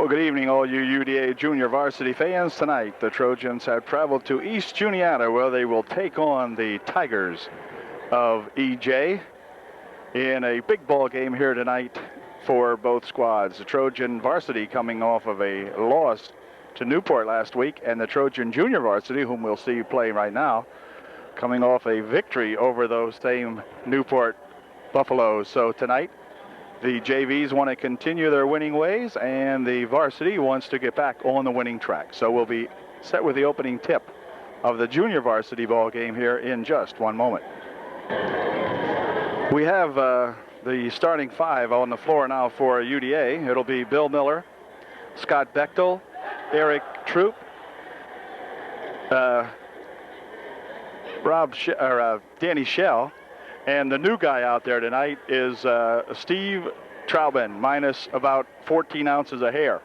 Well, good evening, all you UDA junior varsity fans. Tonight, the Trojans have traveled to East Juniata, where they will take on the Tigers of EJ in a big ball game here tonight for both squads. The Trojan varsity coming off of a loss to Newport last week, and the Trojan junior varsity, whom we'll see play right now, coming off a victory over those same Newport Buffaloes. So tonight, the JVs want to continue their winning ways, and the varsity wants to get back on the winning track. So we'll be set with the opening tip of the junior varsity ball game here in just one moment. We have the starting five on the floor now for UDA. It'll be Bill Miller, Scott Bechtel, Eric Troop, Danny Schell. And the new guy out there tonight is Steve Trojan, minus about 14 ounces of hair.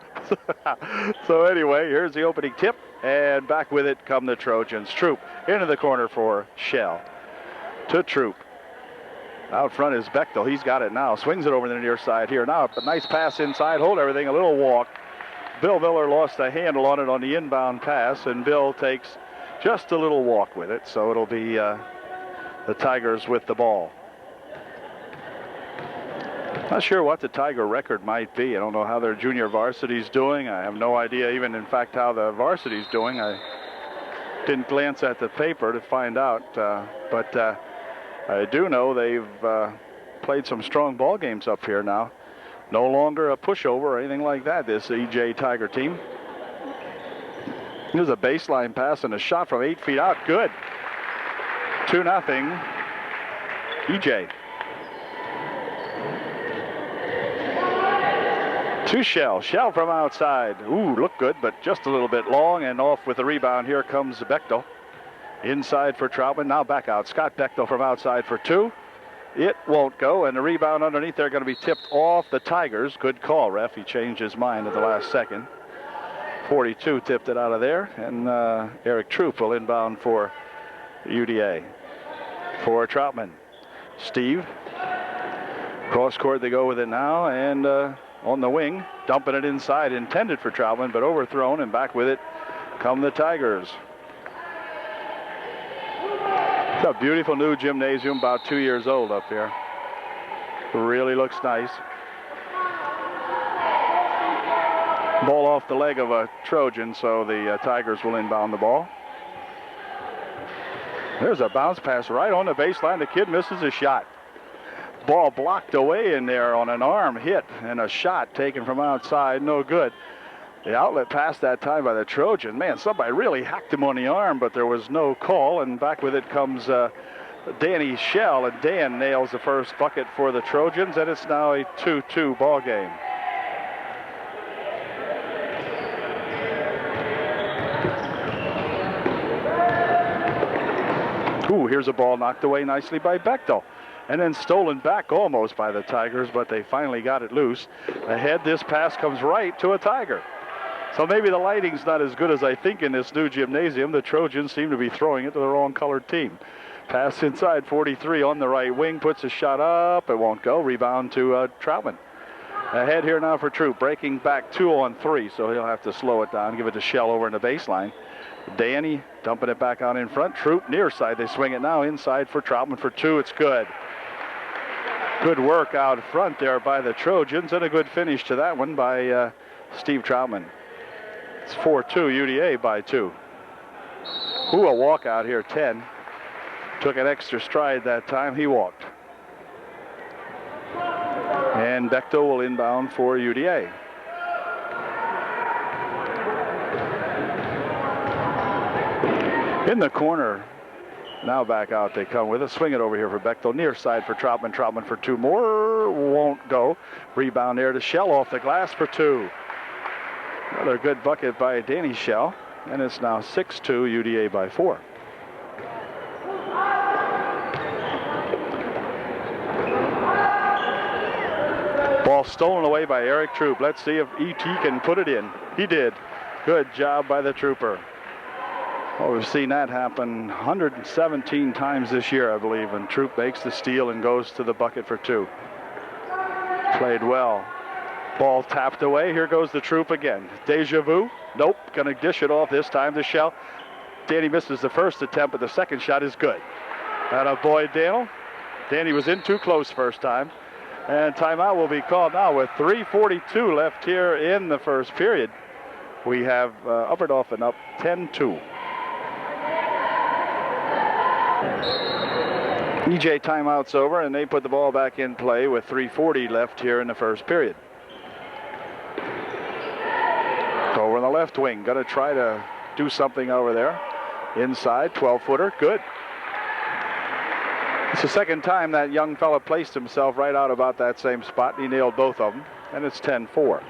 So anyway, here's the opening tip, and back with it come the Trojans. Troop into the corner for Schell. To Troop. Out front is Bechtel. He's got it now. Swings it over to the near side here. Now a nice pass inside. Hold everything. A little walk. Bill Miller lost a handle on it on the inbound pass, and Bill takes just a little walk with it. So it'll be the Tigers with the ball. Not sure what the Tiger record might be. I don't know how their junior varsity's doing. I have no idea even, in fact, how the varsity's doing. I didn't glance at the paper to find out. But I do know they've played some strong ball games up here now. No longer a pushover or anything like that, this EJ Tiger team. Here's a baseline pass and a shot from 8 feet out. Good. 2-0, EJ. To Schell. Schell from outside. Ooh, looked good, but just a little bit long, and off with the rebound. Here comes Bechtel. Inside for Troutman. Now back out. Scott Bechtel from outside for two. It won't go, and the rebound underneath there going to be tipped off the Tigers. Good call, ref. He changed his mind at the last second. 42 tipped it out of there, and Eric Troop will inbound for UDA. For Troutman. Steve. Cross court they go with it now, and on the wing, dumping it inside, intended for Troutman, but overthrown, and back with it come the Tigers. It's a beautiful new gymnasium, about 2 years old up here. Really looks nice. Ball off the leg of a Trojan, so the Tigers will inbound the ball. There's a bounce pass right on the baseline. The kid misses a shot. Ball blocked away in there on an arm hit, and a shot taken from outside, no good. The outlet pass that time by the Trojan. Man, somebody really hacked him on the arm, but there was no call, and back with it comes Danny Schell, and Dan nails the first bucket for the Trojans, and it's now a 2-2 ball game. Ooh, here's a ball knocked away nicely by Bechtel. And then stolen back almost by the Tigers, but they finally got it loose. Ahead, this pass comes right to a Tiger. So maybe the lighting's not as good as I think in this new gymnasium. The Trojans seem to be throwing it to the wrong colored team. Pass inside, 43 on the right wing, puts a shot up. It won't go. Rebound to Troutman. Ahead here now for Troop, breaking back 2-on-3, so he'll have to slow it down, give it to Schell over in the baseline. Danny dumping it back out in front. Troop near side. They swing it now inside for Troutman for two. It's good. Good work out front there by the Trojans, and a good finish to that one by Steve Troutman. It's 4-2 UDA by 2. Ooh, a walk out here, 10. Took an extra stride that time. He walked. And Bechtel will inbound for UDA. In the corner, now back out they come with it. Swing it over here for Bechtel. Near side for Troutman. Troutman for two more. Won't go. Rebound there to Schell off the glass for two. Another good bucket by Danny Schell. And it's now 6-2 UDA by 4. Ball stolen away by Eric Troop. Let's see if E.T. can put it in. He did. Good job by the Trooper. Well, we've seen that happen 117 times this year, I believe, and Troop makes the steal and goes to the bucket for two. Played well Ball tapped away. Here goes the Troop again. Deja vu. Nope. Going to dish it off this time to Shell. Danny misses the first attempt, but the second shot is good. Attaboy, Daniel. Danny was in too close first time. And timeout will be called now with 3:42 left here in the first period. We have Upper Dauphin up 10-2. EJ timeout's over, and they put the ball back in play with 3:40 left here in the first period. Over in the left wing, going to try to do something over there. Inside, 12-footer, good. It's the second time that young fella placed himself right out about that same spot. He nailed both of them, and it's 10-4.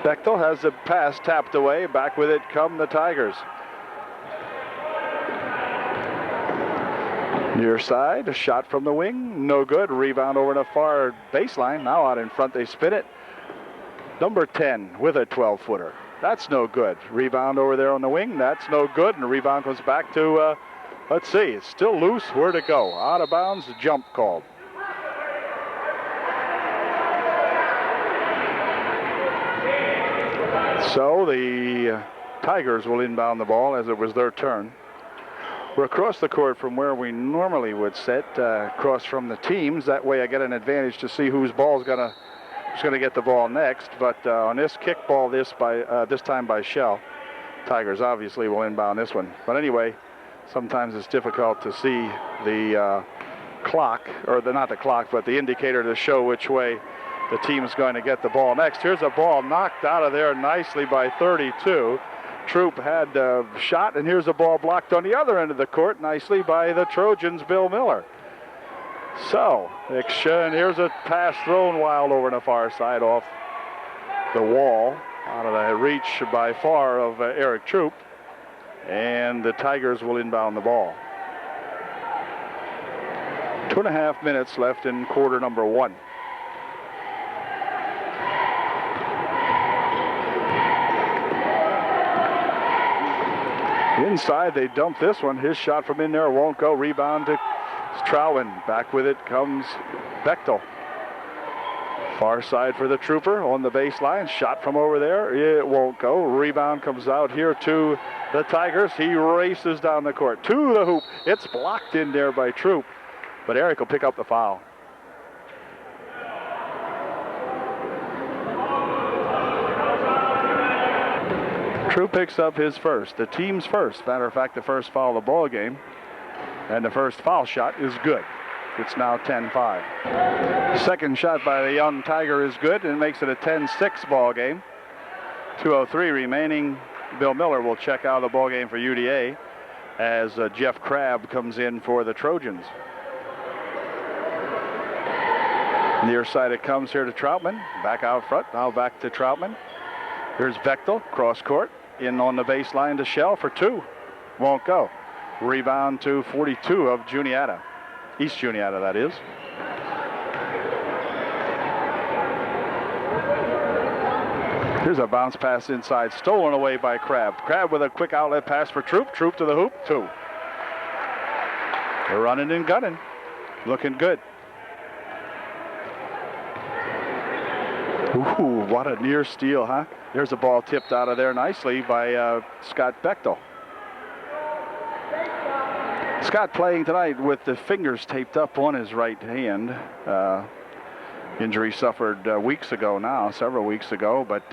Bechtel has the pass tapped away. Back with it come the Tigers. Near side, a shot from the wing, no good. Rebound over the far baseline. Now out in front, they spin it. Number 10 with a 12-footer. That's no good. Rebound over there on the wing. That's no good. And the rebound comes back to, let's see, it's still loose. Where'd it go? Out of bounds, jump called. So the Tigers will inbound the ball as it was their turn. We're across the court from where we normally would sit, across from the teams. That way I get an advantage to see whose ball's gonna get the ball next. But on this kickball, this time by Shell, Tigers obviously will inbound this one. But anyway, sometimes it's difficult to see the clock, or not the clock, but the indicator to show which way the team's going to get the ball next. Here's a ball knocked out of there nicely by 32. Troop had a shot, and here's a ball blocked on the other end of the court nicely by the Trojans' Bill Miller. So, and here's a pass thrown wild over on the far side off the wall, out of the reach by far of Eric Troop, and the Tigers will inbound the ball. 2.5 minutes left in quarter number 1. Inside, they dump this one. His shot from in there won't go. Rebound to Trojan. Back with it comes Bechtel. Far side for the Trooper on the baseline. Shot from over there. It won't go. Rebound comes out here to the Tigers. He races down the court to the hoop. It's blocked in there by Troop, but Eric will pick up the foul. Troop picks up his first, the team's first. Matter of fact, the first foul of the ball game. And the first foul shot is good. It's now 10-5. Second shot by the young Tiger is good and makes it a 10-6 ball game. 2:03 remaining. Bill Miller will check out of the ball game for UDA as Jeff Crabb comes in for the Trojans. Near side it comes here to Troutman. Back out front. Now back to Troutman. Here's Bechtel, cross court. In on the baseline to Shell for 2. Won't go. Rebound to 42 of Juniata. East Juniata, that is. Here's a bounce pass inside, stolen away by Crabb. Crabb with a quick outlet pass for Troop. Troop to the hoop, 2. They're running and gunning. Looking good. Ooh, what a near steal, huh? There's a ball tipped out of there nicely by Scott Bechtel. Scott playing tonight with the fingers taped up on his right hand. Injury suffered weeks ago now, several weeks ago, but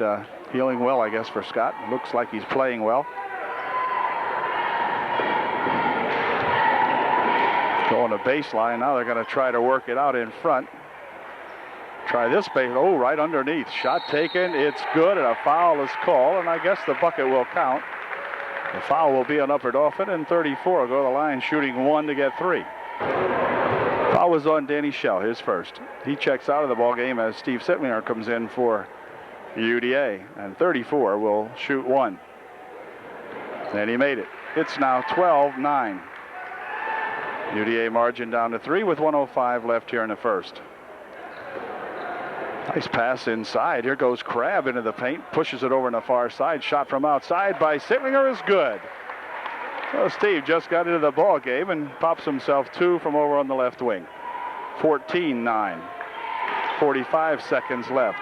healing well, I guess, for Scott. Looks like he's playing well. Going to baseline. Now they're going to try to work it out in front. Try this base. Oh, right underneath. Shot taken. It's good, and a foul is called, and I guess the bucket will count. The foul will be on Upper Dauphin, and 34 will go to the line, shooting 1 to get 3. Foul was on Danny Shell, his first. He checks out of the ball game as Steve Sittlinger comes in for UDA, and 34 will shoot 1. And he made it. It's now 12-9. UDA margin down to 3 with 1:05 left here in the first. Nice pass inside. Here goes Crabb into the paint, pushes it over on the far side. Shot from outside by Sittlinger is good. So Steve just got into the ball game and pops himself 2 from over on the left wing. 14-9. 45 seconds left.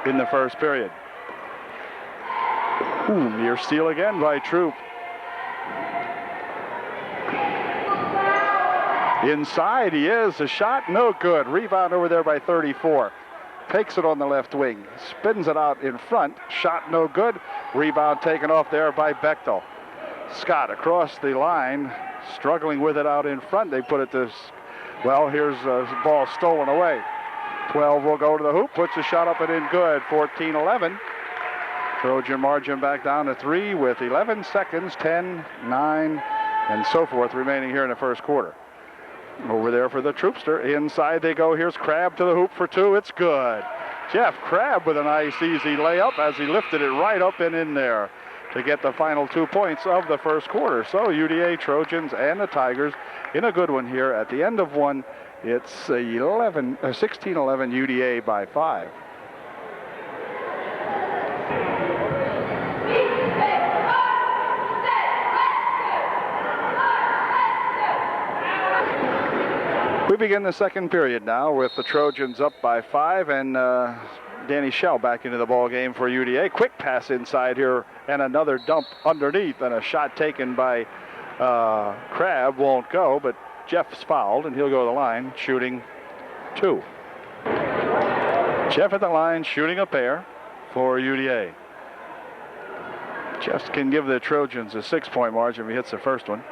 in the first period. Ooh, near steal again by Troop. Inside he is. A shot, no good. Rebound over there by 34. Takes it on the left wing. Spins it out in front. Shot no good. Rebound taken off there by Bechtel. Scott across the line, struggling with it out in front. They put it to, well, here's a ball stolen away. 12 will go to the hoop. Puts a shot up and in good. 14-11. Trojan margin back down to 3 with 11 seconds, 10, 9, and so forth remaining here in the first quarter. Over there for the Troopster. Inside they go. Here's Crabb to the hoop for 2. It's good. Jeff Crabb with a nice, easy layup as he lifted it right up and in there to get the final 2 points of the first quarter. So UDA, Trojans, and the Tigers in a good one here. At the end of one, it's 16-11 UDA by 5. We begin the second period now with the Trojans up by 5 and Danny Schell back into the ball game for UDA. Quick pass inside here and another dump underneath and a shot taken by Crabb won't go, but Jeff's fouled and he'll go to the line shooting 2. Jeff at the line shooting a pair for UDA. Jeff can give the Trojans a 6-point margin if he hits the first one.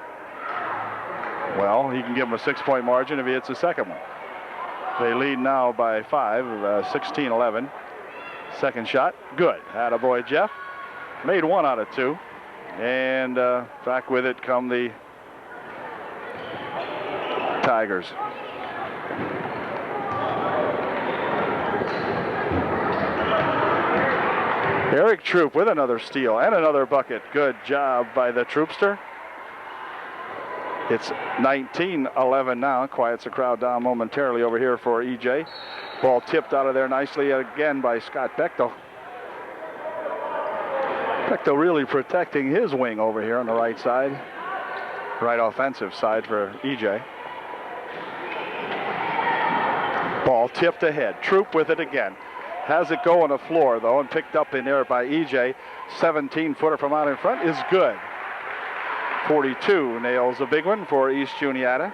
Well, he can give them a 6-point margin if he hits the second one. They lead now by 5, 16-11. Second shot, good. Attaboy, Jeff. Made 1 out of 2. And back with it come the Tigers. Eric Troop with another steal and another bucket. Good job by the Troopster. It's 19-11 now. Quiets the crowd down momentarily over here for EJ. Ball tipped out of there nicely again by Scott Bechtel. Bechtel really protecting his wing over here on the right side. Right offensive side for EJ. Ball tipped ahead. Troop with it again. Has it go on the floor, though, and picked up in there by EJ. 17-footer from out in front is good. 42 nails a big one for East Juniata.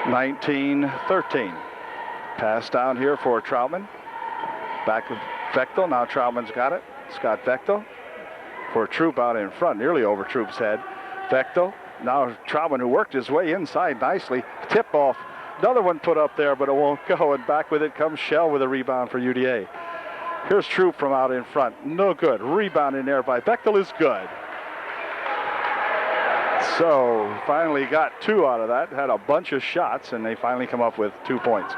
19-13. Pass down here for Troutman. Back with Bechtel. Now Troutman's got it. Scott Bechtel for Troop out in front, nearly over Troop's head. Bechtel. Now Troutman, who worked his way inside nicely. Tip off. Another one put up there, but it won't go. And back with it comes Schell with a rebound for UDA. Here's Troop from out in front. No good. Rebound in there by Bechtel is good. So finally got 2 out of that. Had a bunch of shots, and they finally come up with 2 points.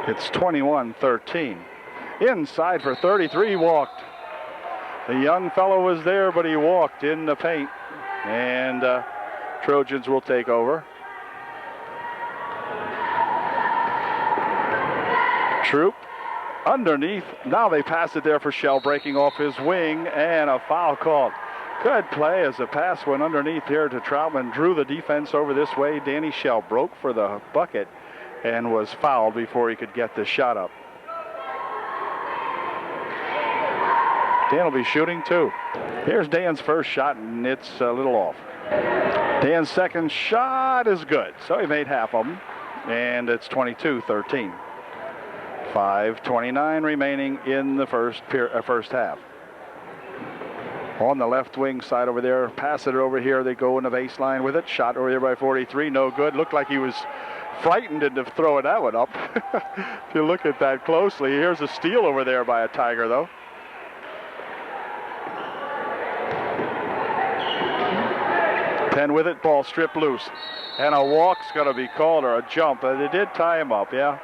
It's 21-13. Inside for 33, walked. The young fellow was there, but he walked in the paint. And Trojans will take over. Troop underneath. Now they pass it there for Schell, breaking off his wing, and a foul called. Good play as the pass went underneath here to Troutman. Drew the defense over this way. Danny Schell broke for the bucket and was fouled before he could get the shot up. Dan will be shooting 2. Here's Dan's first shot, and it's a little off. Dan's second shot is good. So he made half of them, and it's 22-13. 5:29 remaining in the first half. On the left wing side over there, pass it over here. They go in the baseline with it. Shot over here by 43, no good. Looked like he was frightened into throwing that one up. If you look at that closely, here's a steal over there by a Tiger, though. Penn with it, ball stripped loose. And a walk's going to be called, or a jump. They did tie him up, yeah.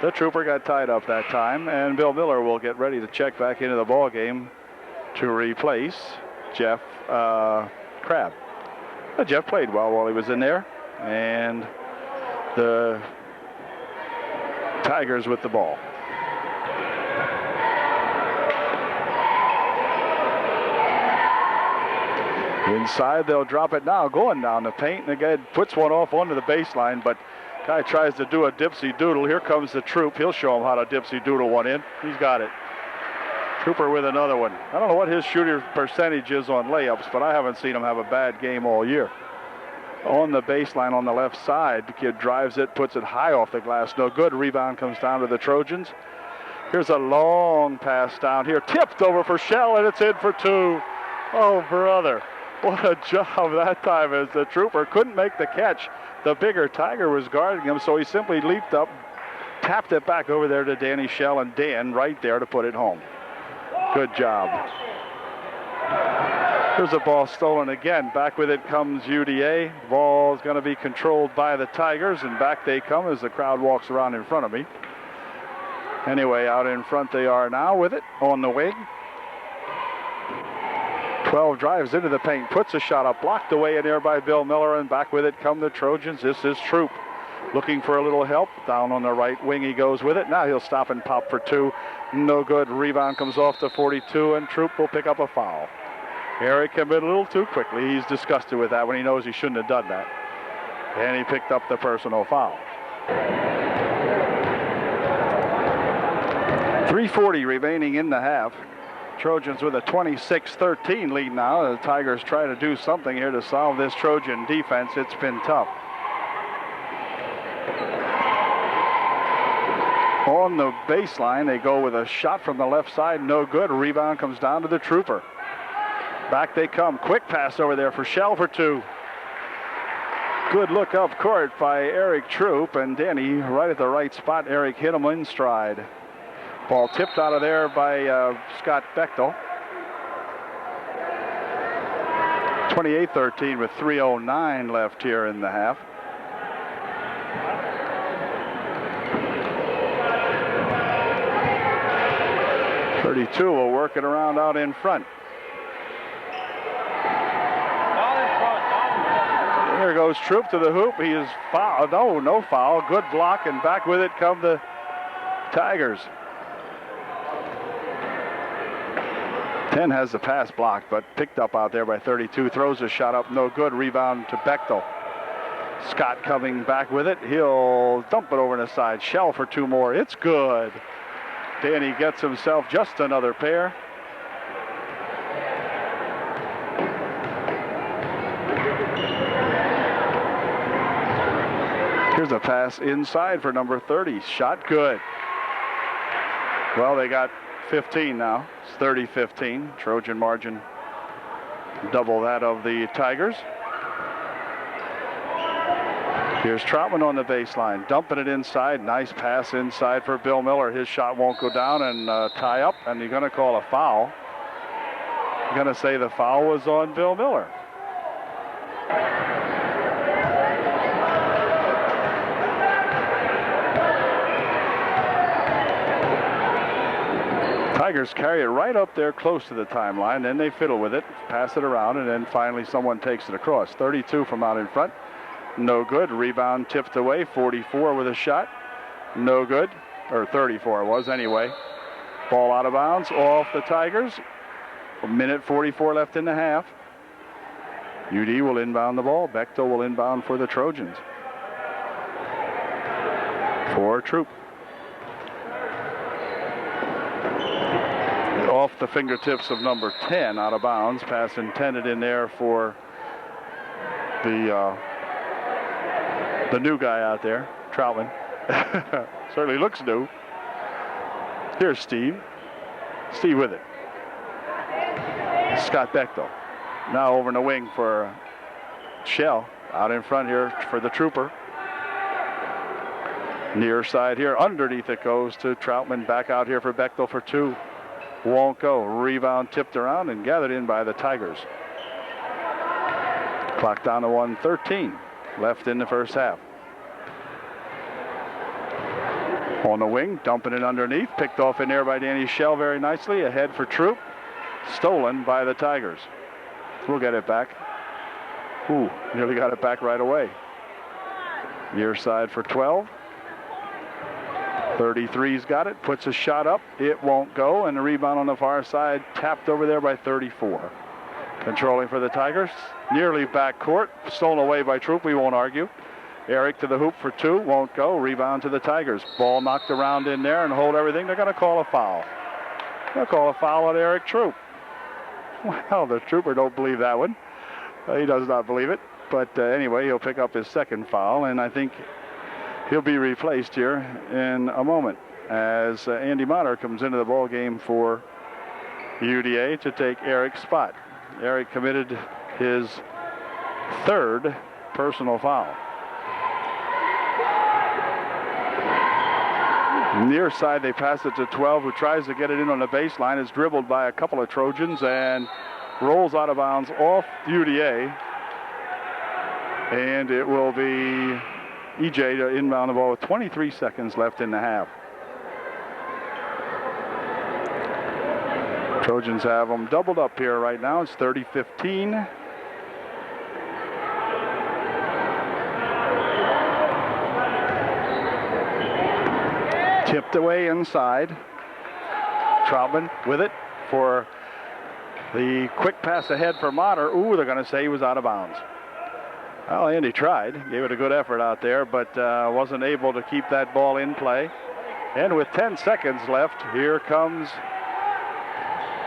The Trooper got tied up that time, and Bill Miller will get ready to check back into the ball game to replace Jeff Crabb. Jeff played well while he was in there, and the Tigers with the ball. Inside, they'll drop it now, going down the paint, and again puts one off onto the baseline, but Guy tries to do a dipsy doodle. Here comes the Troop. He'll show him how to dipsy doodle one in. He's got it. Trooper with another one. I don't know what his shooter percentage is on layups, but I haven't seen him have a bad game all year. On the baseline on the left side, the kid drives it, puts it high off the glass. No good. Rebound comes down to the Trojans. Here's a long pass down here. Tipped over for Shell, and it's in for two. Oh, brother. What a job that time as the Trooper couldn't make the catch. The bigger Tiger was guarding him, so he simply leaped up, tapped it back over there to Danny Shell, and Dan right there to put it home. Good job. Here's a ball stolen again. Back with it comes UDA. Ball is going to be controlled by the Tigers, and back they come as the crowd walks around in front of me. Anyway, out in front they are now with it on the wing. 12 drives into the paint, puts a shot up, blocked away in there by Bill Miller, and back with it come the Trojans. This is Troop looking for a little help. Down on the right wing he goes with it. Now he'll stop and pop for two. No good. Rebound comes off to 42, and Troop will pick up a foul. Eric committed a little too quickly. He's disgusted with that when he knows he shouldn't have done that. And he picked up the personal foul. 3:40 remaining in the half. Trojans with a 26-13 lead now. The Tigers try to do something here to solve this Trojan defense. It's been tough. On the baseline, they go with a shot from the left side. No good. Rebound comes down to the Trooper. Back they come. Quick pass over there for Shell for two. Good look up court by Eric Troop, and Danny right at the right spot. Eric hit him in stride. Ball tipped out of there by Scott Bechtel. 28-13 with 3:09 left here in the half. .32 will work it around out in front. Here goes Troop to the hoop. He is fouled. No foul. Good block, and back with it come the Tigers. 10 has the pass blocked, but picked up out there by 32. Throws a shot up. No good. Rebound to Bechtel. Scott coming back with it. He'll dump it over to the side. Shell for two more. It's good. Danny gets himself just another pair. Here's a pass inside for number 30. Shot good. Well, they got 15 now. It's 30-15. Trojan margin double that of the Tigers. Here's Troutman on the baseline, dumping it inside. Nice pass inside for Bill Miller. His shot won't go down, and tie up, and you're going to call a foul. You're going to say the foul was on Bill Miller. Tigers carry it right up there close to the timeline. Then they fiddle with it, pass it around, and then finally someone takes it across. 32 from out in front. No good. Rebound tipped away. 44 with a shot. No good. Or 34 it was anyway. Ball out of bounds off the Tigers. A minute 44 left in the half. UD will inbound the ball. Bechtel will inbound for the Trojans. For Troop. Off the fingertips of number 10 out of bounds. Pass intended in there for the new guy out there, Troutman. Certainly looks new. Here's Steve. Steve with it. Scott Bechtel. Now over in the wing for Shell. Out in front here for the Trooper. Near side here. Underneath it goes to Troutman. Back out here for Bechtel for two. Won't go. Rebound tipped around and gathered in by the Tigers. Clock down to 1:13 left in the first half. On the wing, dumping it underneath. Picked off in there by Danny Shell very nicely. Ahead for Troop. Stolen by the Tigers. We'll get it back. Ooh, nearly got it back right away. Near side for 12. 33's got it. Puts a shot up. It won't go. And the rebound on the far side tapped over there by 34. Controlling for the Tigers. Nearly back court. Stolen away by Troop. We won't argue. Eric to the hoop for 2, won't go. Rebound to the Tigers. Ball knocked around in there and hold everything. They're going to call a foul. They'll call a foul on Eric Troop. Well, the Trooper don't believe that one. He does not believe it. But anyway, he'll pick up his second foul, and I think he'll be replaced here in a moment as Andy Motter comes into the ball game for UDA to take Eric's spot. Eric committed his 3rd personal foul. Near side, they pass it to 12, who tries to get it in on the baseline. Is dribbled by a couple of Trojans and rolls out of bounds off UDA. And it will be EJ to inbound the ball with 23 seconds left in the half. Trojans have them doubled up here right now. It's 30-15. Tipped away inside. Troutman with it for the quick pass ahead for Motter. Ooh, they're going to say he was out of bounds. Well, Andy tried, gave it a good effort out there, but wasn't able to keep that ball in play. And with 10 seconds left, here comes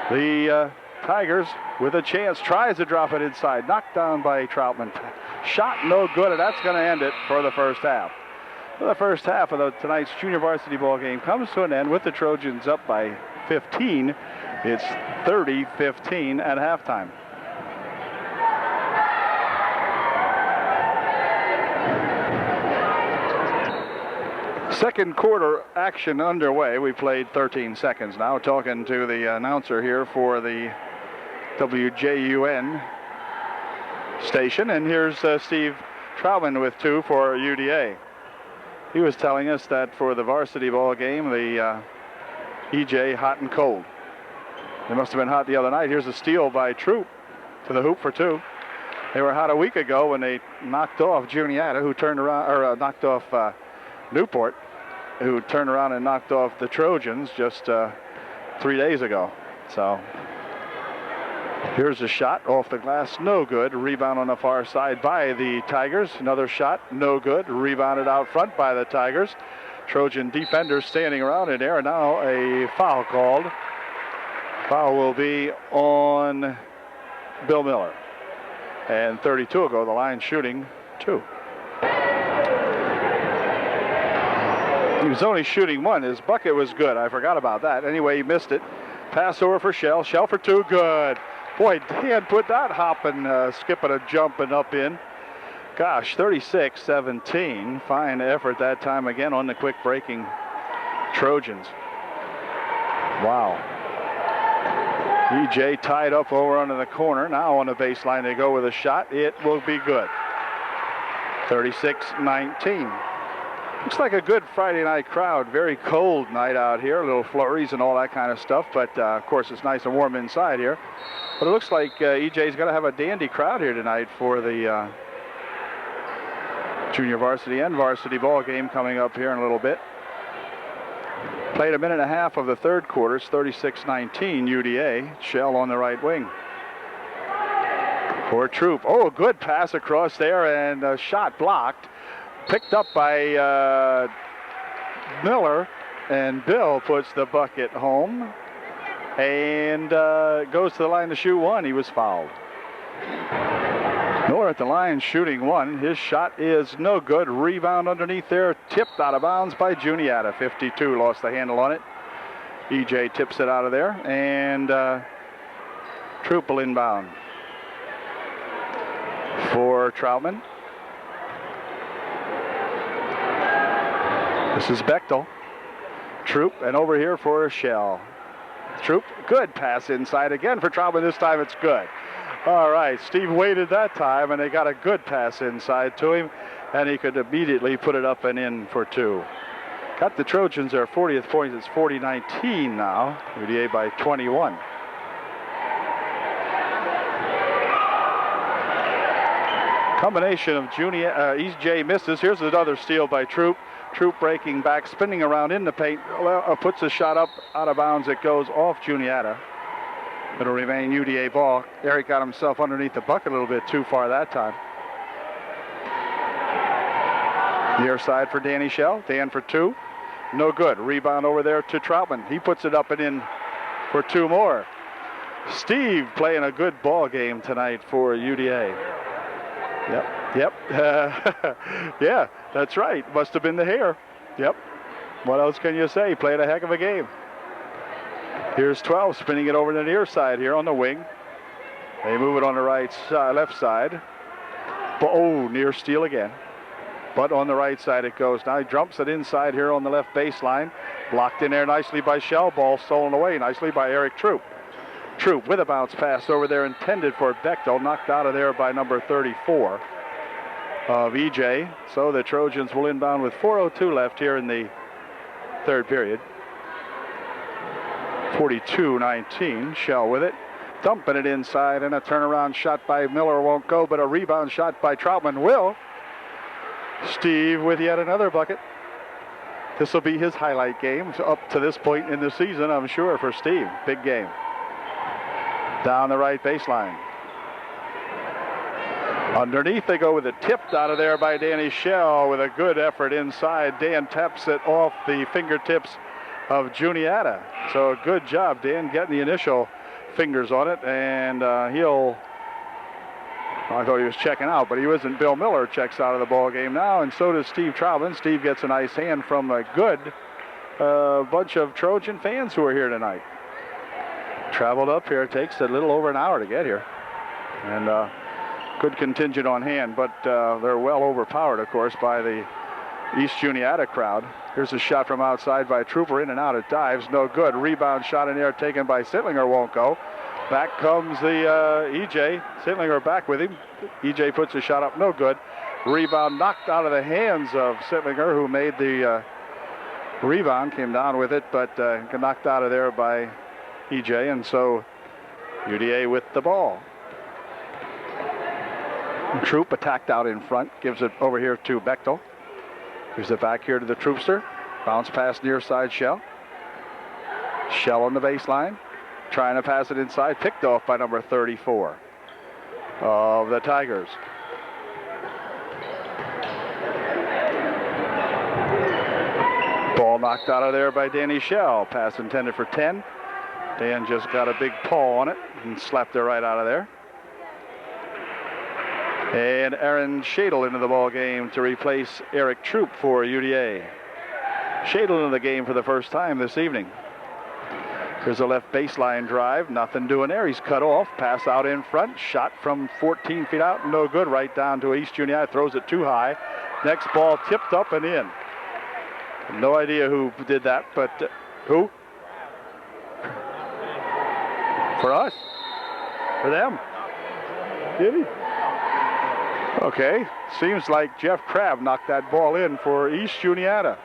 the Tigers with a chance. Tries to drop it inside. Knocked down by Troutman. Shot no good, and that's going to end it for the first half. The first half of tonight's junior varsity ball game comes to an end with the Trojans up by 15. It's 30-15 at halftime. Second quarter action underway. We played 13 seconds now. Talking to the announcer here for the WJUN station. And here's Steve Troutman with 2 for UDA. He was telling us that for the varsity ball game, the EJ hot and cold. They must have been hot the other night. Here's a steal by Troop to the hoop for 2. They were hot a week ago when they knocked off Juniata, who turned around, or knocked off Newport, who turned around and knocked off the Trojans just 3 days ago. So here's a shot off the glass, no good. Rebound on the far side by the Tigers. Another shot, no good. Rebounded out front by the Tigers. Trojan defenders standing around in there. Now a foul called. Foul will be on Bill Miller. And 32 will go the line shooting 2. He was only shooting 1. His bucket was good. I forgot about that. Anyway, he missed it. Pass over for Shell. Shell for 2. Good. Boy, Dan put that hopping, skipping and jumping up in. Gosh, 36-17. Fine effort that time again on the quick breaking Trojans. Wow. EJ tied up over under the corner. Now on the baseline they go with a shot. It will be good. 36-19. Looks like a good Friday night crowd. Very cold night out here. Little flurries and all that kind of stuff. But, of course, it's nice and warm inside here. But it looks like EJ's going to have a dandy crowd here tonight for the junior varsity and varsity ball game coming up here in a little bit. Played a minute and a half of the third quarter. It's 36-19 UDA. Shell on the right wing. For Troop. Oh, a good pass across there and a shot blocked. Picked up by Miller, and Bill puts the bucket home and goes to the line to shoot 1. He was fouled. Miller at the line shooting 1. His shot is no good. Rebound underneath there, tipped out of bounds by Juniata. 52 lost the handle on it. EJ tips it out of there, and Troop will inbound for Troutman. This is Bechtel. Troop, and over here for Shell. Troop, good pass inside again for Troutman. This time it's good. All right, Steve waited that time, and they got a good pass inside to him, and he could immediately put it up and in for 2. Got the Trojans their 40th point. It's 40-19 now. UDA by 21. Combination of EJ misses. Here's another steal by Troop. Troop breaking back, spinning around in the paint, puts a shot up out of bounds. It goes off Juniata. It'll remain UDA ball. Eric got himself underneath the bucket a little bit too far that time. Near side for Danny Shell. Dan for two. No good. Rebound over there to Troutman. He puts it up and in for two more. Steve playing a good ball game tonight for UDA. Yep. Yeah, that's right. Must have been the hair. Yep. What else can you say? Played a heck of a game. Here's 12 spinning it over to the near side here on the wing. They move it on the left side. Oh, near steal again. But on the right side it goes. Now he dumps it inside here on the left baseline. Blocked in there nicely by Shell. Ball stolen away nicely by Eric Troop. Troop with a bounce pass over there intended for Bechtel. Knocked out of there by number 34 of EJ. So the Trojans will inbound with 4:02 left here in the third period. 42-19. Shell with it. Dumping it inside, and a turnaround shot by Miller won't go, but a rebound shot by Troutman will. Steve with yet another bucket. This will be his highlight game up to this point in the season, I'm sure, for Steve. Big game. Down the right baseline. Underneath they go with it. Tipped out of there by Danny Shell with a good effort inside. Dan taps it off the fingertips of Juniata. So a good job, Dan, getting the initial fingers on it, and I thought he was checking out, but he wasn't. Bill Miller checks out of the ball game now, and so does Steve Troutman. Steve gets a nice hand from a good bunch of Trojan fans who are here tonight. Traveled up here. Takes a little over an hour to get here, and good contingent on hand, but they're well overpowered, of course, by the East Juniata crowd. Here's a shot from outside by Trooper, in and out it dives, no good. Rebound shot in there taken by Sittlinger, won't go. Back comes the EJ. Sittlinger back with him. EJ puts a shot up, no good. Rebound knocked out of the hands of Sittlinger, who made the rebound, came down with it, but knocked out of there by EJ, and so UDA with the ball. Troop attacked out in front, gives it over here to Bechtel. Here's it back here to the Troopster. Bounce pass near side Shell. Shell on the baseline. Trying to pass it inside. Picked off by number 34 of the Tigers. Ball knocked out of there by Danny Shell. Pass intended for 10. Dan just got a big paw on it and slapped it right out of there. And Aaron Shadle into the ball game to replace Eric Troop for UDA. Shadle into the game for the first time this evening. Here's a left baseline drive. Nothing doing there. He's cut off. Pass out in front. Shot from 14 feet out. No good. Right down to East Juniata. Throws it too high. Next ball tipped up and in. No idea who did that, but who? For us? For them? Did he? Okay, seems like Jeff Crabb knocked that ball in for East Juniata.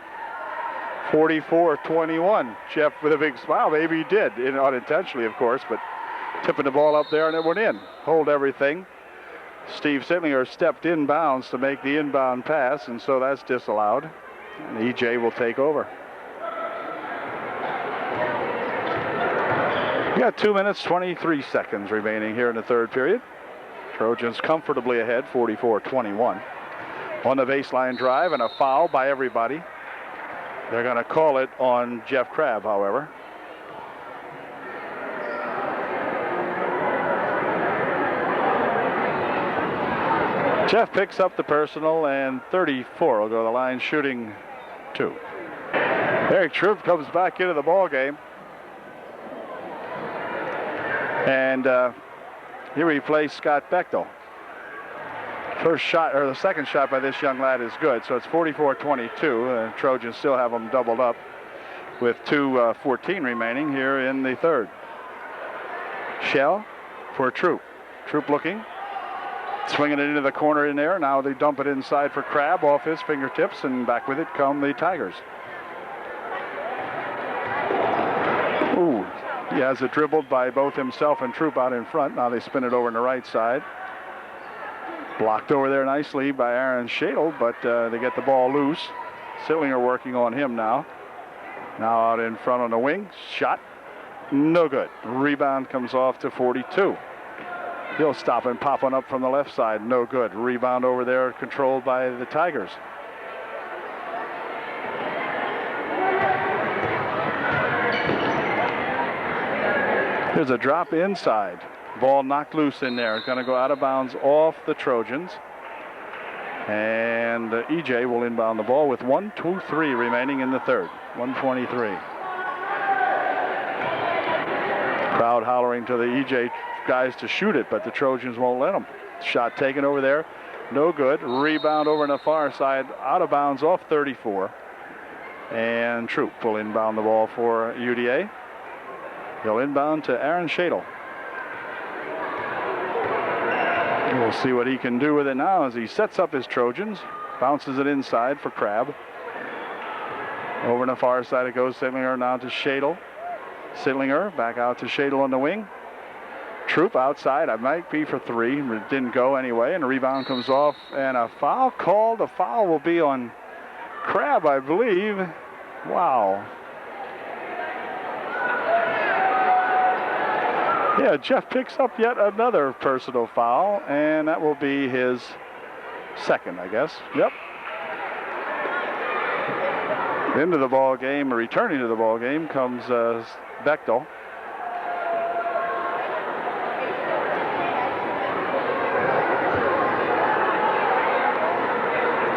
44-21. Jeff with a big smile. Maybe he did, unintentionally, of course, but tipping the ball up there and it went in. Hold everything. Steve Sittlinger stepped inbounds to make the inbound pass, and so that's disallowed. And EJ will take over. We got 2 minutes, 23 seconds remaining here in the third period. Trojans comfortably ahead, 44-21. On the baseline drive, and a foul by everybody. They're going to call it on Jeff Crabb, however. Jeff picks up the personal, and 34 will go to the line, shooting 2. Eric Troop comes back into the ball game. And he replaced Scott Bechtel. First shot, or the second shot by this young lad is good, so it's 44-22. Trojans still have them doubled up with 2:14 remaining here in the third. Shell for Troop. Troop looking, swinging it into the corner in there. Now they dump it inside for Crabb off his fingertips, and back with it come the Tigers. Ooh, he has it dribbled by both himself and Troop out in front. Now they spin it over on the right side. Blocked over there nicely by Aaron Shadle, but they get the ball loose. Sittlinger working on him now. Now out in front on the wing. Shot. No good. Rebound comes off to 42. He'll stop and pop one up from the left side. No good. Rebound over there controlled by the Tigers. There's a drop inside. Ball knocked loose in there. It's going to go out of bounds off the Trojans. And EJ will inbound the ball with 1:23 remaining in the third. 1:23. Crowd hollering to the EJ guys to shoot it, but the Trojans won't let them. Shot taken over there. No good. Rebound over on the far side. Out of bounds off 34. And Troop will inbound the ball for UDA. He'll inbound to Aaron Shadle. We'll see what he can do with it now as he sets up his Trojans. Bounces it inside for Crabb. Over on the far side it goes. Sidlinger now to Shadle. Sidlinger back out to Shadle on the wing. Troop outside. I might be for three. It didn't go anyway. And the rebound comes off. And a foul called. The foul will be on Crabb, I believe. Wow. Yeah, Jeff picks up yet another personal foul, and that will be his second, I guess. Yep. Into the ball game, or returning to the ball game, comes Bechtel.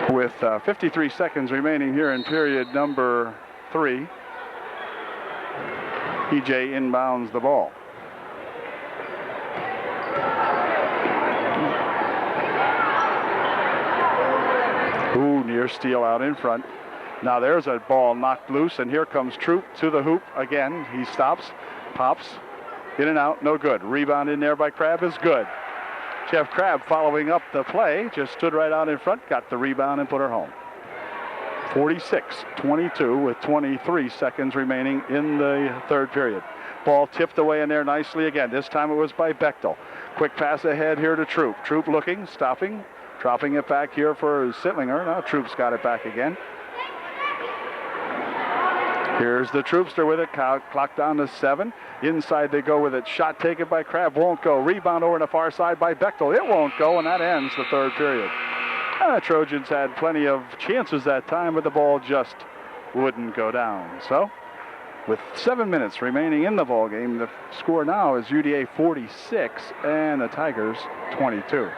With 53 seconds remaining here in period number 3, EJ inbounds the ball. Ooh, near steal out in front. Now there's a ball knocked loose, and here comes Troop to the hoop again. He stops, pops, in and out, no good. Rebound in there by Crabb is good. Jeff Crabb following up the play, just stood right out in front, got the rebound and put her home. 46-22 with 23 seconds remaining in the third period. Ball tipped away in there nicely again. This time it was by Bechtel. Quick pass ahead here to Troop. Troop looking, stopping, dropping it back here for Sittlinger. Now Troop's got it back again. Here's the Troopster with it. Clock down to 7. Inside they go with it. Shot taken by Crabb. Won't go. Rebound over on the far side by Bechtel. It won't go, and that ends the third period. The Trojans had plenty of chances that time, but the ball just wouldn't go down. So, with 7 minutes remaining in the ball game, the score now is UDA 46 and the Tigers 22.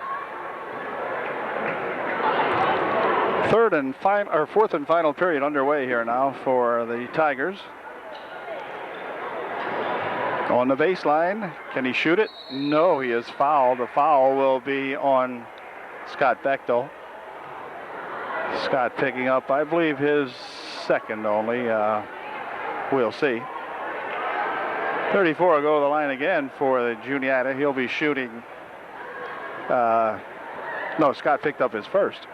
Fourth and final period underway here now for the Tigers. On the baseline, can he shoot it? No, he is fouled. The foul will be on Scott Bechtel. Scott picking up, I believe, his second only. We'll see. 34 will go to the line again for the Juniata. He'll be shooting. No, Scott picked up his first.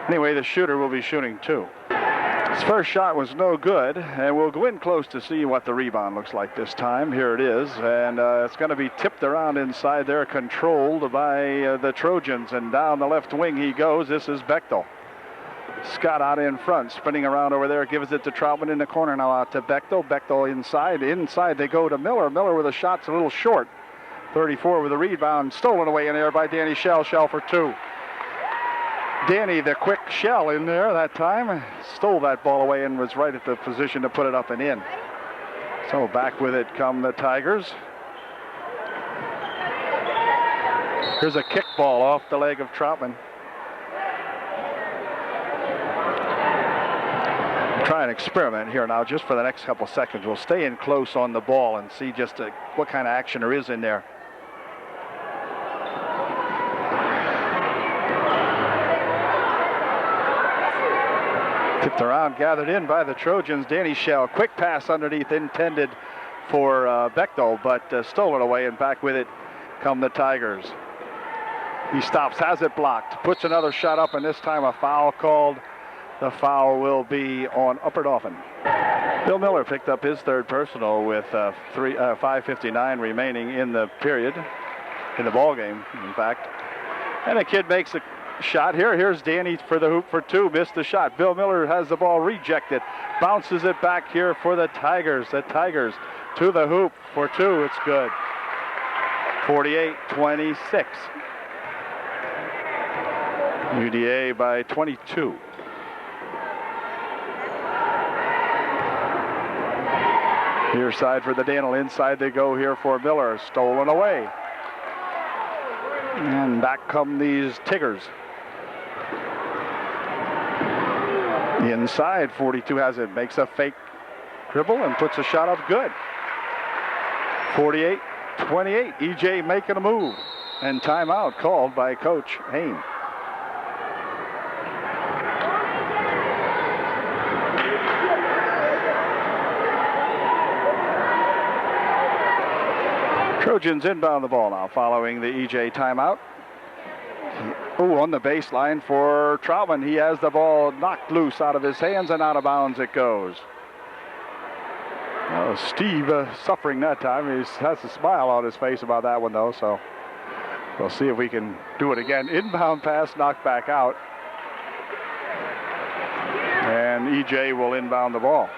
Anyway, the shooter will be shooting 2. His first shot was no good, and we'll go in close to see what the rebound looks like this time. Here it is, and it's going to be tipped around inside there, controlled by the Trojans, and down the left wing he goes. This is Bechtel. Scott out in front, spinning around over there, gives it to Troutman in the corner, now out to Bechtel. Bechtel inside. Inside they go to Miller. Miller with a shot's a little short. 34 with a rebound, stolen away in there by Danny Shell. Shell for 2. Danny, the quick shell in there that time, stole that ball away and was right at the position to put it up and in. So back with it come the Tigers. Here's a kick ball off the leg of Troutman. Try an experiment here now just for the next couple seconds. We'll stay in close on the ball and see just what kind of action there is in there. Tipped around, gathered in by the Trojans. Danny Shell, quick pass underneath intended for Bechtel, but stolen away, and back with it come the Tigers. He stops, has it blocked, puts another shot up, and this time a foul called. The foul will be on Upper Dauphin. Bill Miller picked up his third personal with 5:59 remaining in the period, in the ball game, in fact. And the kid makes a shot here. Here's Danny for the hoop for 2. Missed the shot. Bill Miller has the ball rejected. Bounces it back here for the Tigers. The Tigers to the hoop for 2. It's good. 48-26. UDA by 22. Near side for the Daniel. Inside they go here for Miller. Stolen away. And back come these Tigers. Inside, 42 has it. Makes a fake dribble and puts a shot up good. 48-28. EJ making a move. And timeout called by Coach Hain. Trojans inbound the ball now following the EJ timeout. On the baseline for Troutman. He has the ball knocked loose out of his hands and out of bounds it goes. Oh, Steve suffering that time. He has a smile on his face about that one though, so we'll see if we can do it again. Inbound pass knocked back out. And EJ will inbound the ball.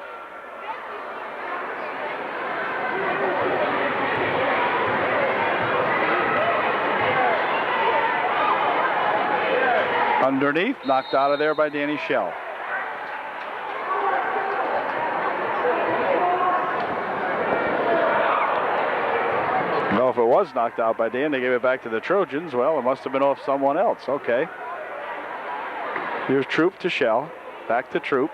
Underneath, knocked out of there by Danny Shell. Well, if it was knocked out by Dan, they gave it back to the Trojans. Well, it must have been off someone else. Okay. Here's Troop to Shell. Back to Troop.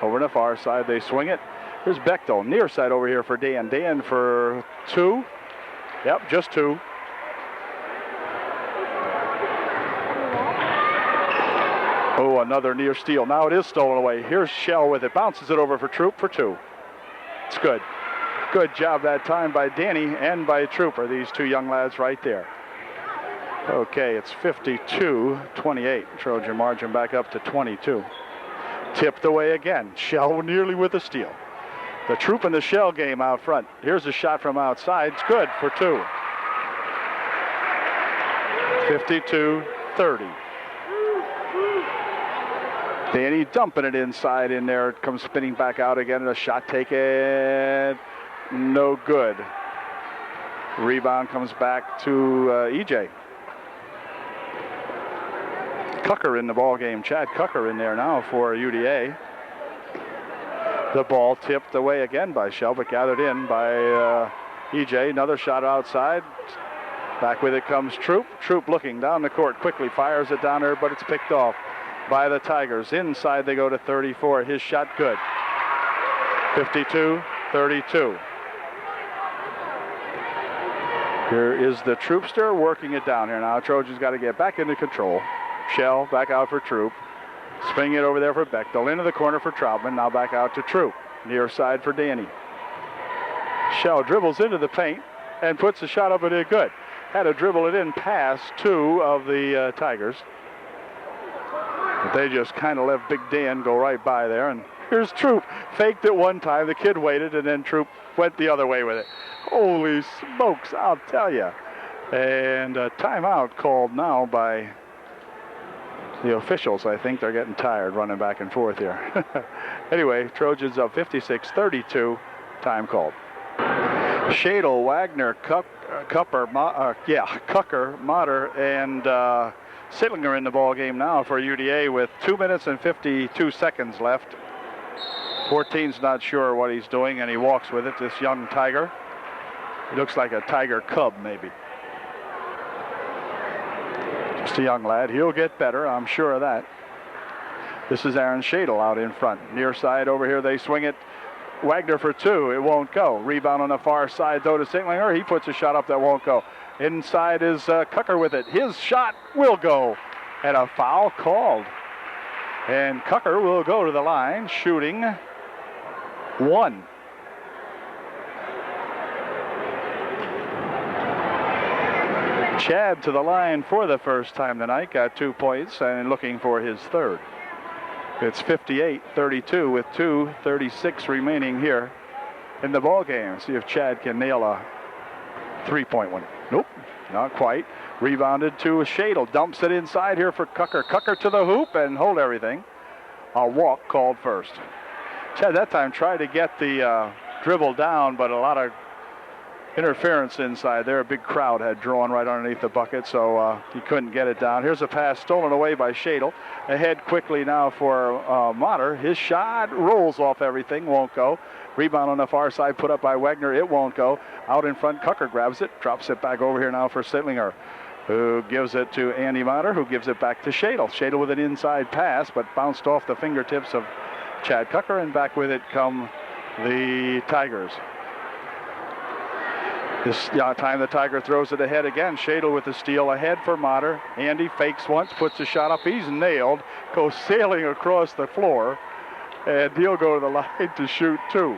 Over on the far side, they swing it. Here's Bechtel. Near side over here for Dan. Dan for 2. Yep, just 2. Oh, another near steal. Now it is stolen away. Here's Shell with it. Bounces it over for Troop for 2. It's good. Good job that time by Danny and by Trooper. These two young lads right there. Okay, it's 52-28. Trojan margin back up to 22. Tipped away again. Shell nearly with a steal. The Troop and the Shell game out front. Here's a shot from outside. It's good for 2. 52-30. Danny dumping it inside in there. It comes spinning back out again. And a shot taken. No good. Rebound comes back to EJ. Cucker in the ball game. Chad Cucker in there now for UDA. The ball tipped away again by Shell, but gathered in by EJ. Another shot outside. Back with it comes Troop. Troop looking down the court. Quickly fires it down there, but it's picked off by the Tigers. Inside they go to 34. His shot good. 52-32. Here is the Troopster working it down here now. Trojans got to get back into control. Shell back out for Troop. Swing it over there for Bechtel. Into the corner for Troutman. Now back out to Troop. Near side for Danny. Shell dribbles into the paint and puts the shot up and in good. Had to dribble it in past 2 of the Tigers. But they just kind of let Big Dan go right by there. And here's Troop. Faked it one time. The kid waited, and then Troop went the other way with it. Holy smokes, I'll tell you. And a timeout called now by the officials. I think they're getting tired running back and forth here. Anyway, Trojans up 56-32. Time called. Shadle, Wagner, Kucker, Motter, and Sittlinger in the ball game now for UDA with 2 minutes and 52 seconds left. 14's not sure what he's doing, and he walks with it, this young Tiger. He looks like a Tiger cub, maybe. Just a young lad. He'll get better, I'm sure of that. This is Aaron Shadle out in front. Near side over here, they swing it. Wagner for 2. It won't go. Rebound on the far side, though, to Sittlinger. He puts a shot up that won't go. Inside is Kucker with it. His shot will go. And a foul called. And Kucker will go to the line, shooting 1. Chad to the line for the first time tonight. Got 2 points and looking for his 3rd. It's 58-32 with 2:36 remaining here in the ball game. See if Chad can nail a 3-point one. Nope, not quite. Rebounded to Shadle. Dumps it inside here for Kucker. Kucker to the hoop and hold everything. A walk called first. Chad that time tried to get the dribble down, but a lot of interference inside there. A big crowd had drawn right underneath the bucket, so he couldn't get it down. Here's a pass stolen away by Shadle. Ahead quickly now for Motter. His shot rolls off everything, won't go. Rebound on the far side put up by Wegner. It won't go. Out in front, Cucker grabs it, drops it back over here now for Sittlinger, who gives it to Andy Motter, who gives it back to Shadle. Shadle with an inside pass, but bounced off the fingertips of Chad Cucker, and back with it come the Tigers. This time the Tiger throws it ahead again. Shadle with the steal ahead for Motter. Andy fakes once, puts a shot up. He's nailed, goes sailing across the floor, and he'll go to the line to shoot two.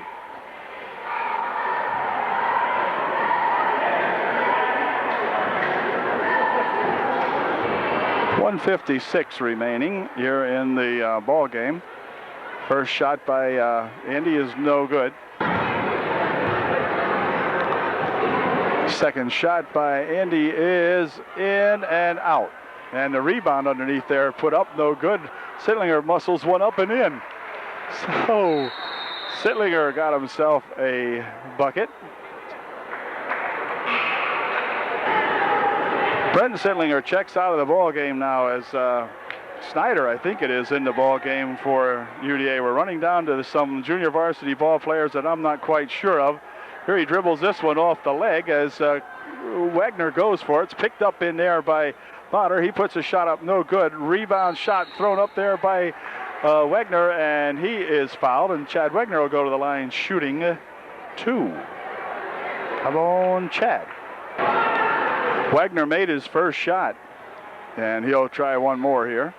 .156 remaining here in the ball game. First shot by Andy is no good. Second shot by Andy is in and out. And the rebound underneath there put up, no good. Sittlinger muscles one up and in. So Sittlinger got himself a bucket. Brenton Sittlinger checks out of the ball game now as Snyder, I think it is, in the ball game for UDA. We're running down to some junior varsity ball players that I'm not quite sure of. Here he dribbles this one off the leg as Wagner goes for it. It's picked up in there by Potter. He puts a shot up, no good. Rebound shot thrown up there by Wagner, and he is fouled. And Chad Wagner will go to the line shooting two. Come on, Chad. Wagner made his first shot, and he'll try one more here.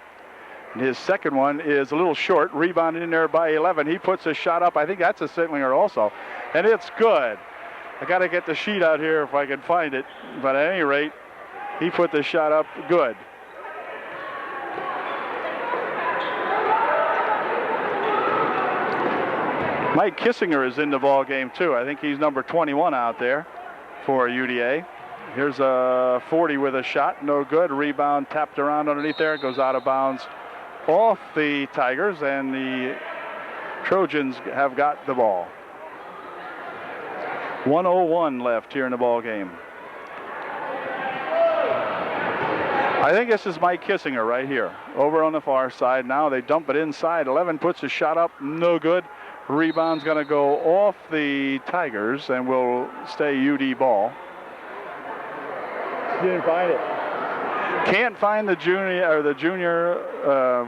His second one is a little short, rebounded in there by 11. He puts a shot up. I think that's a Sittlinger also, and it's good. I got to get the sheet out here if I can find it, but at any rate, he put the shot up good. Mike Kissinger is in the ball game too. I think he's number 21 out there for UDA. Here's a 40 with a shot, no good. Rebound tapped around underneath there, goes out of bounds off the Tigers, and the Trojans have got the ball. 1:01 left here in the ball game. I think this is Mike Kissinger right here, over on the far side. Now they dump it inside. 11 puts a shot up, no good. Rebound's going to go off the Tigers and will stay UD ball. Didn't find it. Can't find the junior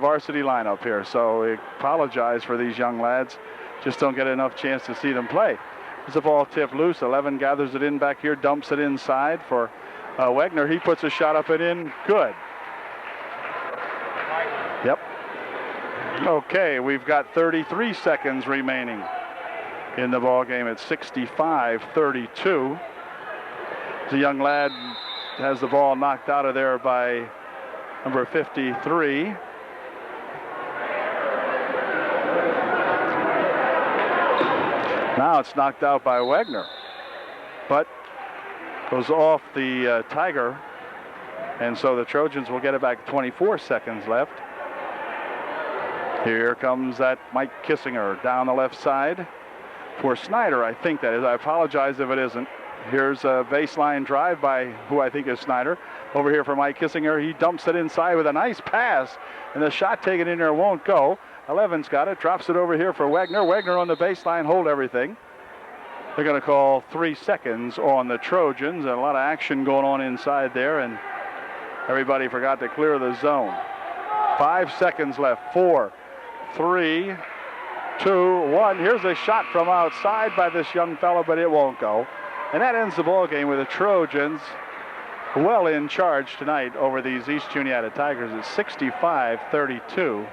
varsity lineup here, so we apologize for these young lads. Just don't get enough chance to see them play. There's the ball tipped loose. 11 gathers it in back here, dumps it inside for Wagner. He puts a shot up and in, good. Yep. Okay, we've got 33 seconds remaining in the ball game at 65-32. The young lad has the ball knocked out of there by number 53. Now it's knocked out by Wagner, but goes off the Tiger, and so the Trojans will get it back. 24 seconds left. Here comes that Mike Kissinger down the left side for Snyder, I think that is. I apologize if it isn't. Here's a baseline drive by who I think is Snyder. Over here for Mike Kissinger. He dumps it inside with a nice pass, and the shot taken in there won't go. 11's got it, drops it over here for Wagner. Wagner on the baseline, hold everything. They're going to call 3 seconds on the Trojans, and a lot of action going on inside there, and everybody forgot to clear the zone. 5 seconds left. 4, 3, 2, 1. Here's a shot from outside by this young fellow, but it won't go. And that ends the ball game with the Trojans well in charge tonight over these East Juniata Tigers at 65-32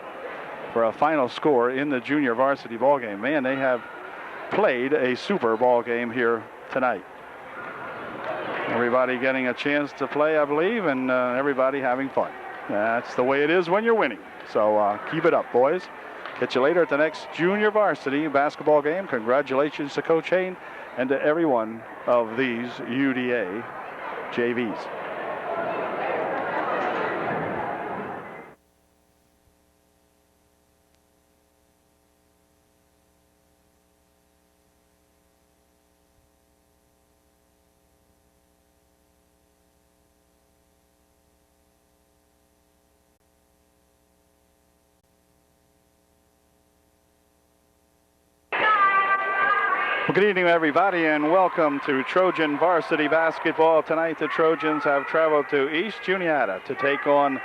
for a final score in the junior varsity ball game. Man, they have played a super ball game here tonight. Everybody getting a chance to play, I believe, and everybody having fun. That's the way it is when you're winning. So keep it up, boys. Catch you later at the next junior varsity basketball game. Congratulations to Coach Hain and to every one of these UDA JVs. Well, good evening, everybody, and welcome to Trojan varsity basketball. Tonight, the Trojans have traveled to East Juniata to take on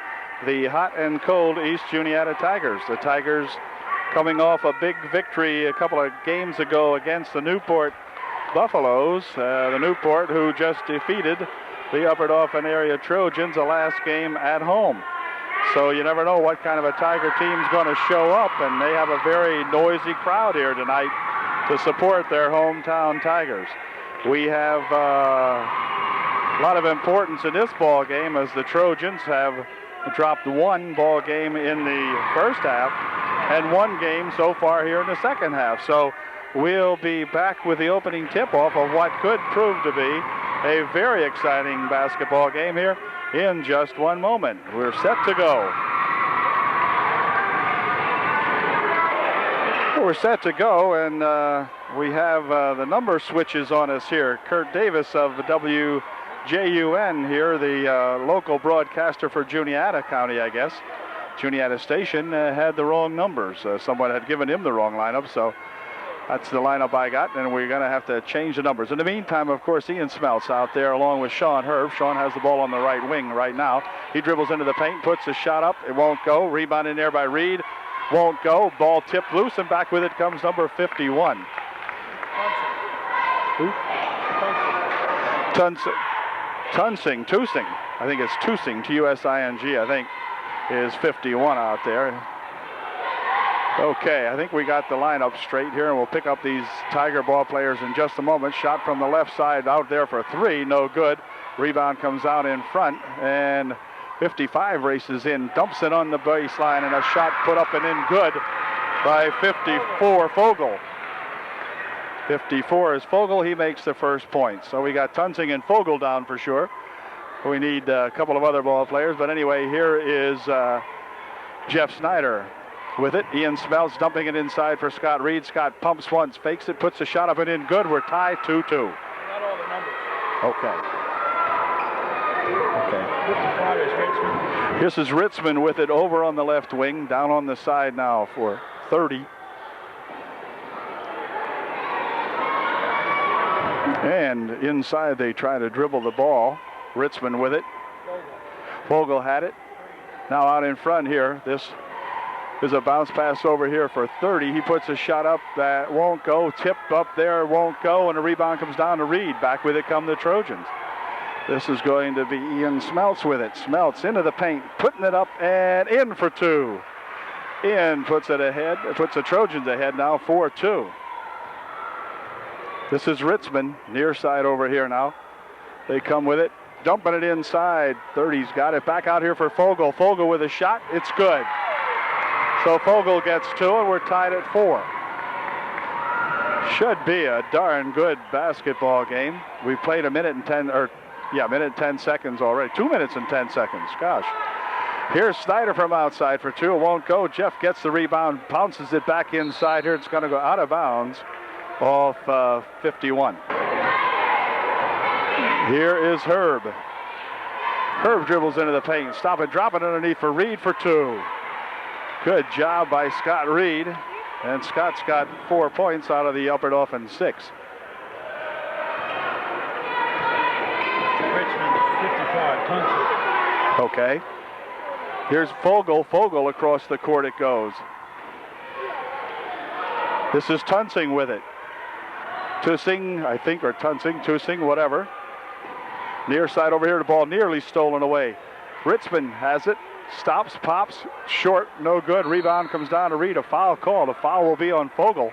the hot and cold East Juniata Tigers. The Tigers coming off a big victory a couple of games ago against the Newport Buffaloes. The Newport, who just defeated the Upper Dauphin area Trojans the last game at home. So you never know what kind of a Tiger team's going to show up, and they have a very noisy crowd here tonight to support their hometown Tigers. We have a lot of importance in this ball game, as the Trojans have dropped one ball game in the first half and one game so far here in the second half. So we'll be back with the opening tip-off of what could prove to be a very exciting basketball game here in just one moment. We're set to go. We're set to go, and we have the number switches on us here. Kurt Davis of WJUN here, the local broadcaster for Juniata County, I guess. Juniata Station had the wrong numbers. Someone had given him the wrong lineup, so that's the lineup I got, and we're going to have to change the numbers. In the meantime, of course, Ian Smeltz out there along with Sean Herb. Sean has the ball on the right wing right now. He dribbles into the paint, puts a shot up. It won't go. Rebound in there by Reed. Won't go. Ball tipped loose, and back with it comes number 51. Tusing. I think it's Tusing, T-U-S-I-N-G, I think, is 51 out there. Okay, I think we got the lineup straight here, and we'll pick up these Tiger ball players in just a moment. Shot from the left side out there for three, no good. Rebound comes out in front, and 55 races in, dumps it on the baseline, and a shot put up and in good by 54 Fogel. 54 is Fogel. He makes the first point. So we got Tunsing and Fogel down for sure. We need a couple of other ball players, but anyway, here is Jeff Snyder with it. Ian Smeltz dumping it inside for Scott Reed. Scott pumps once, fakes it, puts a shot up and in good. We're tied 2-2. Not all the numbers. Okay. This is Ritzman with it over on the left wing, down on the side now for 30. And inside they try to dribble the ball. Ritzman with it. Vogel had it. Now out in front here. This is a bounce pass over here for 30. He puts a shot up that won't go. Tipped up there, won't go, and the rebound comes down to Reed. Back with it come the Trojans. This is going to be Ian Smeltz with it. Smeltz into the paint, putting it up and in for two. Ian puts it ahead, puts the Trojans ahead now, 4-2. This is Ritzman, near side over here now. They come with it, dumping it inside. 30's got it back out here for Fogel. Fogel with a shot, it's good. So Fogel gets two, and we're tied at 4. Should be a darn good basketball game. We've played a minute and 10 seconds already. 2 minutes and 10 seconds. Gosh. Here's Snyder from outside for two. It won't go. Jeff gets the rebound, bounces it back inside here. It's going to go out of bounds off 51. Here is Herb. Herb dribbles into the paint. Stop it, drop it underneath for Reed for two. Good job by Scott Reed. And Scott's got 4 points out of the Upper Dauphin 6. Okay. Here's Fogel. Fogel across the court it goes. This is Tunsing with it. Tusing, I think, or Tusing, whatever. Near side over here, the ball nearly stolen away. Ritzman has it. Stops, pops, short, no good. Rebound comes down to Reed. A foul call. The foul will be on Fogel.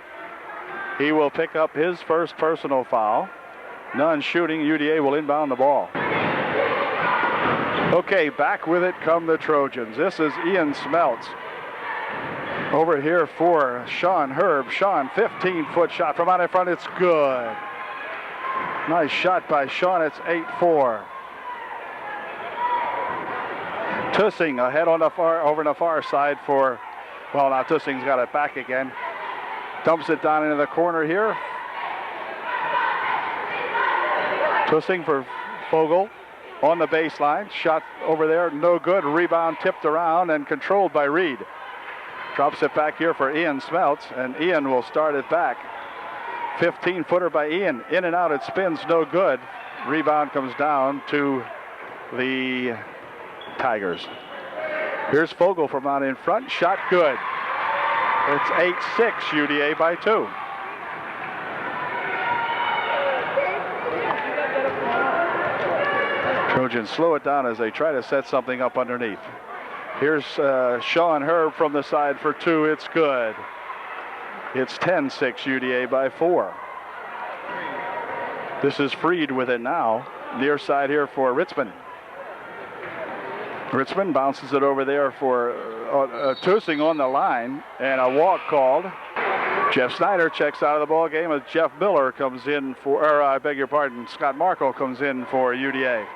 He will pick up his first personal foul. None shooting. UDA will inbound the ball. Okay, back with it come the Trojans. This is Ian Smeltz. Over here for Sean Herb. Sean, 15-foot shot from out in front. It's good. Nice shot by Sean. It's 8-4. Tussing ahead on the over the far side for, well, now Tussing's got it back again. Dumps it down into the corner here. Tussing for Fogel on the baseline. Shot over there, no good. Rebound tipped around and controlled by Reed. Drops it back here for Ian Smeltz, and Ian will start it back. 15-footer by Ian. In and out, it spins, no good. Rebound comes down to the Tigers. Here's Fogel from out in front. Shot good. It's 8-6, UDA by 2. Trojans slow it down as they try to set something up underneath. Here's Sean Herb from the side for 2. It's good. It's 10-6, UDA by 4. This is Freed with it now. Near side here for Ritzman. Ritzman bounces it over there for Tusing on the line, and a walk called. Jeff Snyder checks out of the ball game as Jeff Miller comes in for, or I beg your pardon, Scott Markle comes in for UDA.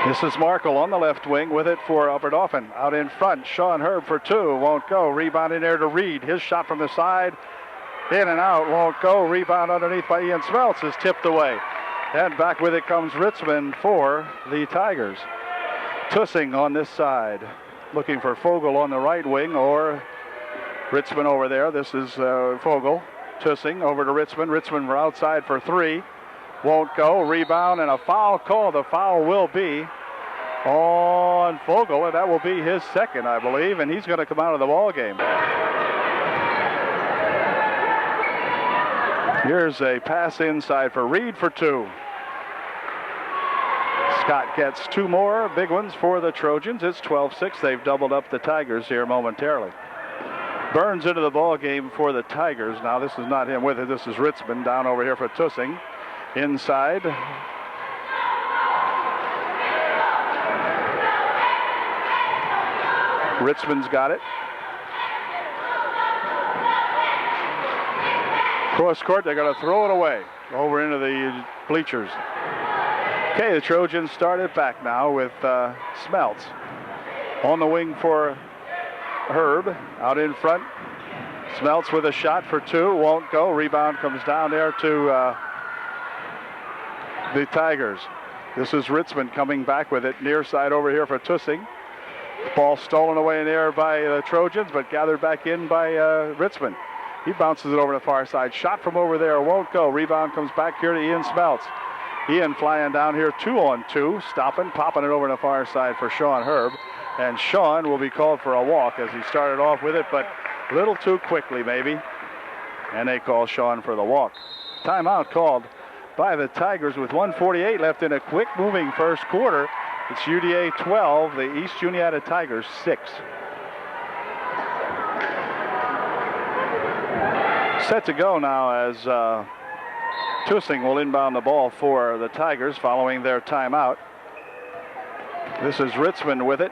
This is Markle on the left wing with it for Upper Dauphin. Out in front, Sean Herb for 2, won't go. Rebound in there to Reed. His shot from the side, in and out, won't go. Rebound underneath by Ian Smeltz is tipped away. And back with it comes Ritzman for the Tigers. Tusing on this side, looking for Fogel on the right wing or Ritzman over there. This is Fogel. Tusing over to Ritzman. Ritzman for outside for 3. Won't go. Rebound and a foul call. The foul will be on Fogel, and that will be his second, I believe, and he's going to come out of the ball game. Here's a pass inside for Reed for 2. Scott gets 2 more big ones for the Trojans. It's 12-6. They've doubled up the Tigers here momentarily. Burns into the ball game for the Tigers. Now this is not him with it. This is Ritzman down over here for Tusing. Inside. Ritzman's got it. Cross court, they're going to throw it away over into the bleachers. Okay, the Trojans start it back now with Smeltz on the wing for Herb. Out in front, Smeltz with a shot for 2, won't go. Rebound comes down there to the Tigers. This is Ritzman coming back with it near side over here for Tusing. Ball stolen away in there by the Trojans, but gathered back in by Ritzman. He bounces it over to the far side. Shot from over there, won't go. Rebound comes back here to Ian Smeltz. Ian flying down here 2-on-2, stopping, popping it over to the far side for Sean Herb. And Sean will be called for a walk as he started off with it, but a little too quickly maybe. And they call Sean for the walk. Timeout called by the Tigers with 1:48 left in a quick-moving first quarter. It's UDA 12, the East Juniata Tigers 6. Set to go now as Tusing will inbound the ball for the Tigers following their timeout. This is Ritzman with it.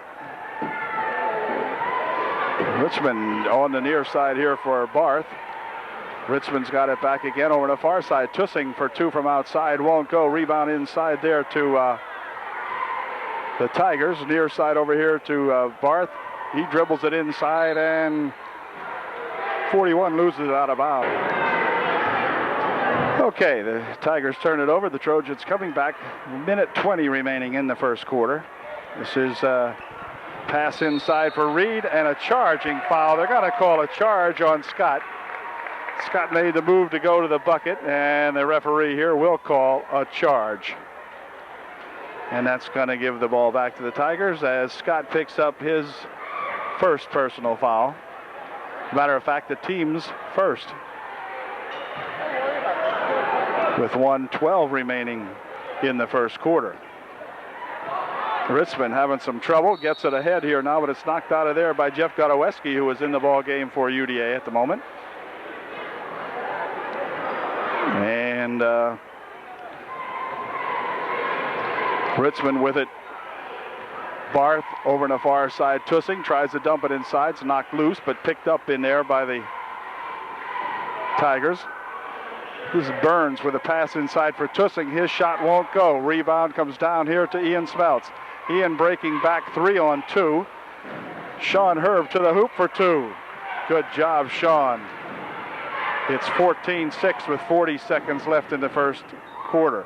Ritzman on the near side here for Barth. Ritzman's got it back again over the far side. Tusing for 2 from outside, won't go. Rebound inside there to the Tigers. Near side over here to Barth. He dribbles it inside and 41 loses it out of bounds. Okay, the Tigers turn it over. The Trojans coming back. Minute 20 remaining in the first quarter. This is pass inside for Reed and a charging foul. They're going to call a charge on Scott. Scott made the move to go to the bucket, and the referee here will call a charge. And that's going to give the ball back to the Tigers as Scott picks up his first personal foul. Matter of fact, the team's first. With 1:12 remaining in the first quarter. Ritzman having some trouble, gets it ahead here now, but it's knocked out of there by Jeff Godoweski, who was in the ball game for UDA at the moment. And Ritzman with it. Barth over on the far side. Tusing tries to dump it inside. It's knocked loose, but picked up in there by the Tigers. This is Burns with a pass inside for Tusing. His shot won't go. Rebound comes down here to Ian Smeltz. Ian breaking back 3-on-2. Sean Herb to the hoop for 2. Good job, Sean. It's 14-6 with 40 seconds left in the first quarter.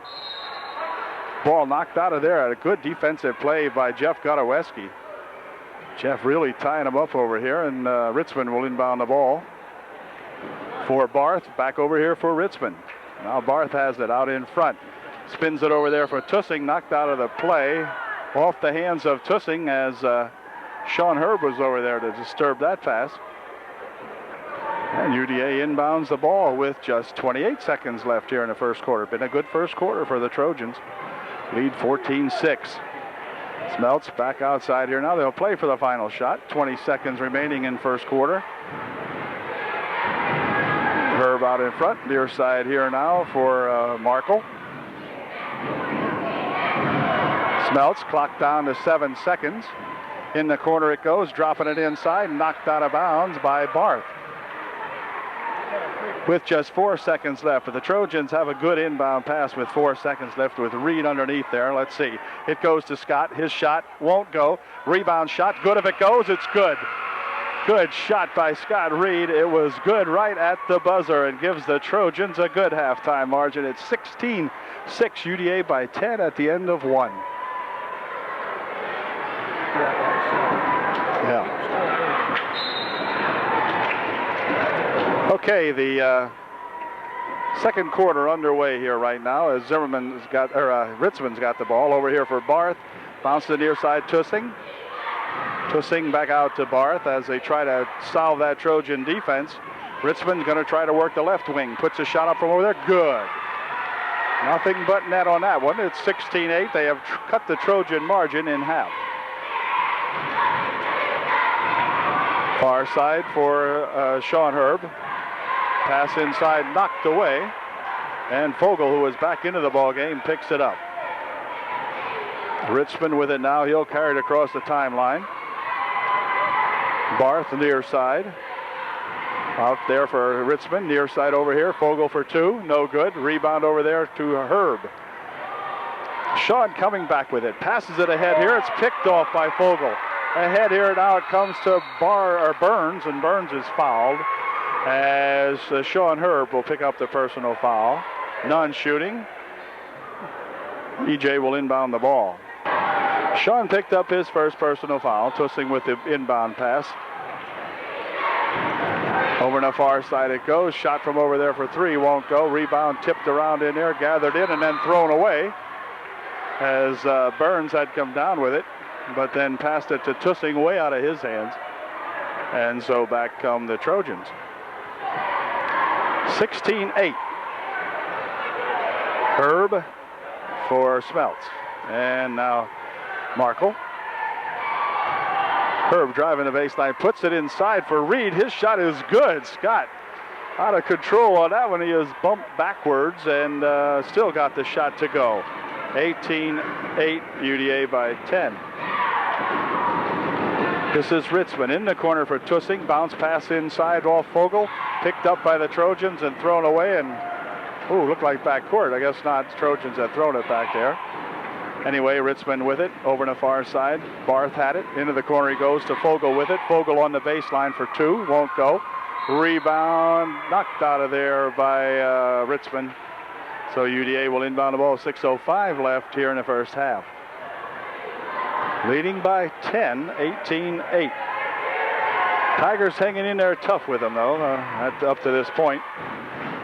Ball knocked out of there. A good defensive play by Jeff Godoweski. Jeff really tying them up over here, and Ritzman will inbound the ball for Barth. Back over here for Ritzman. Now Barth has it out in front. Spins it over there for Tussing, knocked out of the play. Off the hands of Tussing as Sean Herb was over there to disturb that pass. And UDA inbounds the ball with just 28 seconds left here in the first quarter. Been a good first quarter for the Trojans. Lead 14-6. Smeltz back outside here now. They'll play for the final shot. 20 seconds remaining in first quarter. Herb out in front, near side here now for Markle. Smeltz, clock down to 7 seconds. In the corner it goes, dropping it inside, knocked out of bounds by Barth. With just 4 seconds left, but the Trojans have a good inbound pass with 4 seconds left with Reed underneath there. Let's see. It goes to Scott. His shot won't go. Rebound shot. Good if it goes. It's good. Good shot by Scott Reed. It was good right at the buzzer and gives the Trojans a good halftime margin. It's 16-6 UDA by 10 at the end of one. Yeah. Okay, the second quarter underway here right now as Ritzman's got the ball over here for Barth. Bounce to the near side, Tussing. Tussing back out to Barth as they try to solve that Trojan defense. Ritzman's going to try to work the left wing. Puts a shot up from over there. Good. Nothing but net on that one. It's 16-8. They have cut the Trojan margin in half. Far side for Sean Herb. Pass inside, knocked away. And Fogel, who was back into the ball game, picks it up. Ritzman with it now. He'll carry it across the timeline. Barth near side. Out there for Ritzman. Near side over here. Fogel for two. No good. Rebound over there to Herb. Sean coming back with it. Passes it ahead here. It's picked off by Fogel. Ahead here now it comes to Burns, and Burns is fouled as Sean Herb will pick up the personal foul. None shooting. EJ will inbound the ball. Sean picked up his first personal foul, Tussing with the inbound pass. Over on the far side it goes. Shot from over there for three, won't go. Rebound tipped around in there, gathered in, and then thrown away as Burns had come down with it, but then passed it to Tussing way out of his hands. And so back come the Trojans. 16-8. Herb for Smeltz. And now Markle. Herb driving the baseline, puts it inside for Reed. His shot is good. Scott out of control on that one. He is bumped backwards and still got the shot to go. 18-8 UDA by 10. This is Ritzman in the corner for Tussing. Bounce pass inside off Fogel. Picked up by the Trojans and thrown away. And, looked like backcourt. I guess not. Trojans had thrown it back there. Anyway, Ritzman with it over on the far side. Barth had it. Into the corner he goes to Fogel with it. Fogel on the baseline for two. Won't go. Rebound knocked out of there by Ritzman. So UDA will inbound the ball. 6:05 left here in the first half. Leading by 10, 18-8. Tigers hanging in there tough with them, though, up to this point.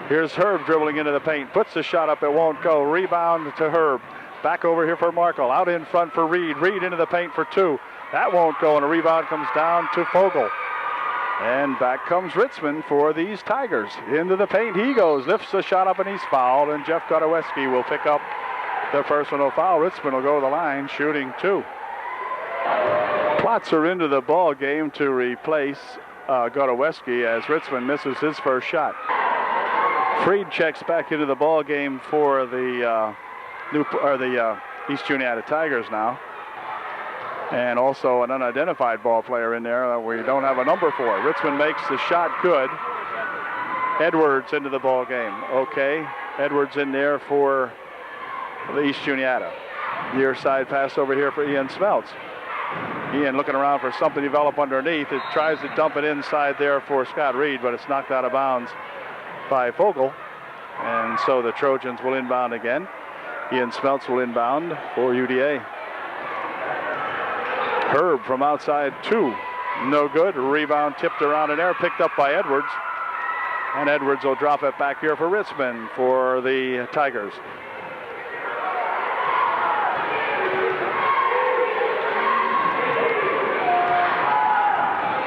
Here's Herb dribbling into the paint. Puts the shot up. It won't go. Rebound to Herb. Back over here for Markle. Out in front for Reed. Reed into the paint for two. That won't go, and a rebound comes down to Fogel. And back comes Ritzman for these Tigers. Into the paint he goes. Lifts the shot up, and he's fouled. And Jeff Godoweski will pick up the personal foul. Ritzman will go to the line, shooting two. Plots are into the ball game to replace Godoweski as Ritzman misses his first shot. Freed checks back into the ball game for the East Juniata Tigers now, and also an unidentified ball player in there that we don't have a number for. Ritzman makes the shot good. Edwards into the ball game. Okay, Edwards in there for the East Juniata. Near side pass over here for Ian Smeltz. Ian looking around for something to develop underneath. It tries to dump it inside there for Scott Reed, but it's knocked out of bounds by Fogel. And so the Trojans will inbound again. Ian Smeltz will inbound for UDA. Herb from outside 2. No good. Rebound tipped around in air, picked up by Edwards. And Edwards will drop it back here for Ritzman for the Tigers.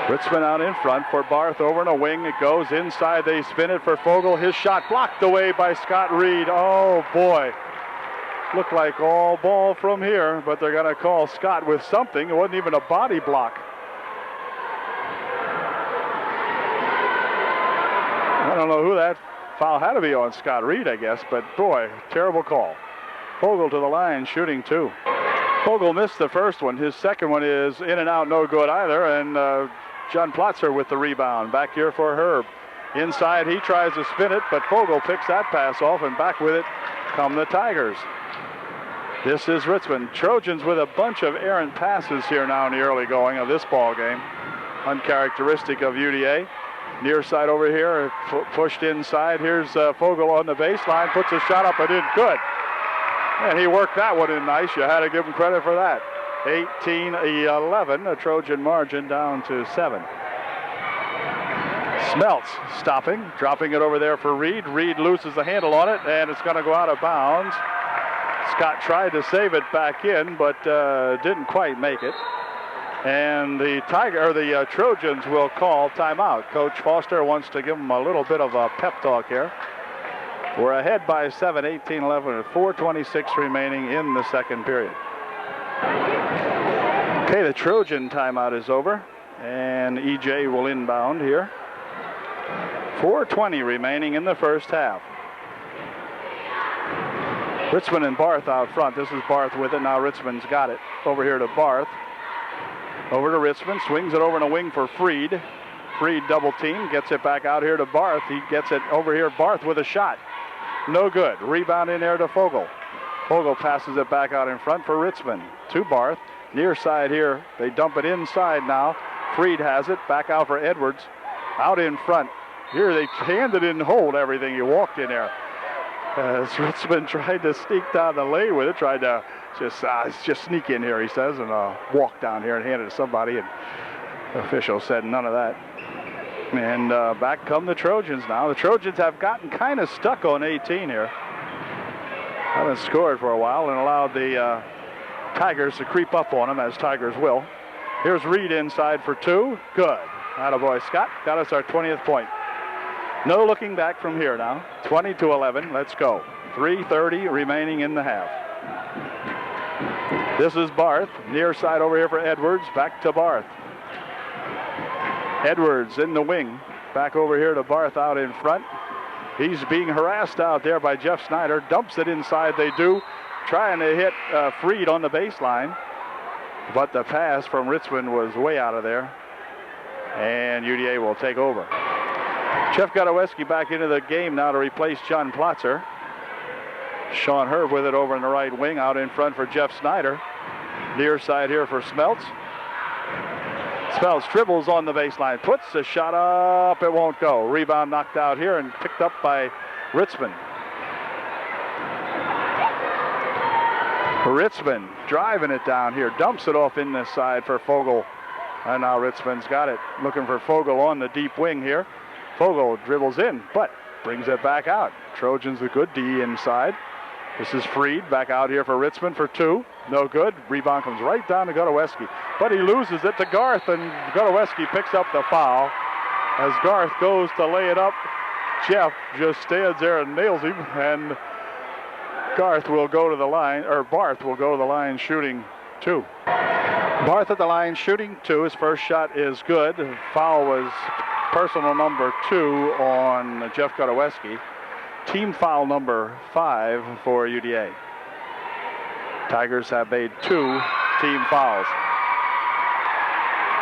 Ritzman out in front for Barth, over and a wing. It goes inside. They spin it for Fogel. His shot blocked away by Scott Reed. Oh, boy. Looked like all ball from here, but they're going to call Scott with something. It wasn't even a body block. I don't know who that foul had to be on, Scott Reed, I guess, but boy, terrible call. Fogel to the line, shooting 2. Fogel missed the first one. His second one is in and out, no good either, and John Plotzer with the rebound. Back here for Herb. Inside, he tries to spin it, but Fogel picks that pass off, and back with it come the Tigers. This is Ritzman. Trojans with a bunch of errant passes here now in the early going of this ball game. Uncharacteristic of UDA. Near side over here, pushed inside. Here's Fogel on the baseline, puts a shot up and in, good. And he worked that one in nice. You had to give him credit for that. 18-11, a Trojan margin down to 7. Smeltz stopping, dropping it over there for Reed. Reed loses the handle on it, and it's going to go out of bounds. Scott tried to save it back in, but didn't quite make it. And the Trojans will call timeout. Coach Foster wants to give them a little bit of a pep talk here. We're ahead by 7, 18-11, with 4:26 remaining in the second period. Okay, the Trojan timeout is over, and EJ will inbound here. 4:20 remaining in the first half. Ritzman and Barth out front. This is Barth with it. Now Ritzman's got it. Over here to Barth. Over to Ritzman, swings it over in a wing for Freed. Freed double team, gets it back out here to Barth. He gets it over here, Barth with a shot. No good. Rebound in there to Fogel. Fogel passes it back out in front for Ritzman. To Barth. Near side here. They dump it inside now. Freed has it. Back out for Edwards. Out in front. Here they handed and hold everything. He walked in there. As Ritzman tried to sneak down the lane with it, tried to just sneak in here, he says, and walk down here and hand it to somebody. And the official said none of that. And back come the Trojans now. The Trojans have gotten kind of stuck on 18 here. Haven't scored for a while and allowed the Tigers to creep up on them, as Tigers will. Here's Reed inside for 2. Good. Attaboy Scott. Got us our 20th point. No looking back from here now. 20-11. Let's go. 3:30 remaining in the half. This is Barth. Near side over here for Edwards. Back to Barth. Edwards in the wing. Back over here to Barth out in front. He's being harassed out there by Jeff Snyder. Dumps it inside. They do. Trying to hit Freed on the baseline. But the pass from Ritzman was way out of there. And UDA will take over. Jeff Godoweski back into the game now to replace John Plotzer. Sean Herb with it over in the right wing, out in front for Jeff Snyder. Near side here for Smeltz. Smeltz dribbles on the baseline, puts a shot up, it won't go. Rebound knocked out here and picked up by Ritzman. Ritzman driving it down here, dumps it off in this side for Fogel. And now Ritzman's got it, looking for Fogel on the deep wing here. Fogel dribbles in, but brings it back out. Trojans a good D inside. This is Freed back out here for Ritzman for 2. No good. Rebound comes right down to Godoweski. But he loses it to Garth, and Godoweski picks up the foul. As Garth goes to lay it up, Jeff just stands there and nails him, and Garth will go to the line, or Barth will go to the line shooting 2. Barth at the line shooting 2. His first shot is good. The foul was personal number 2 on Jeff Godoweski. Team foul number 5 for UDA. Tigers have made 2 team fouls.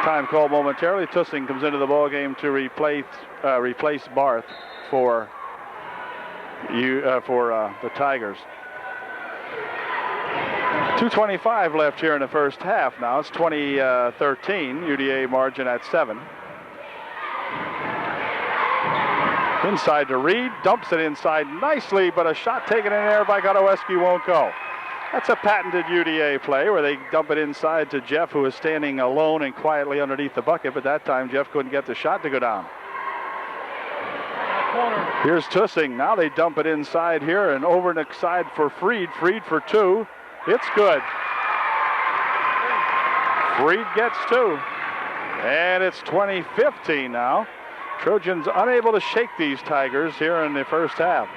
Time called momentarily. Tussing comes into the ball game to replace Barth for the Tigers. 2:25 left here in the first half. Now it's 20-13. UDA margin at 7. Inside to Reed, dumps it inside nicely, but a shot taken in there by Godoweski won't go. That's a patented UDA play where they dump it inside to Jeff, who is standing alone and quietly underneath the bucket, but that time Jeff couldn't get the shot to go down. Here's Tussing. Now they dump it inside here and over the side for Freed. Freed for two. It's good. Freed gets two. And it's 20-15 now. Trojans unable to shake these Tigers here in the first half.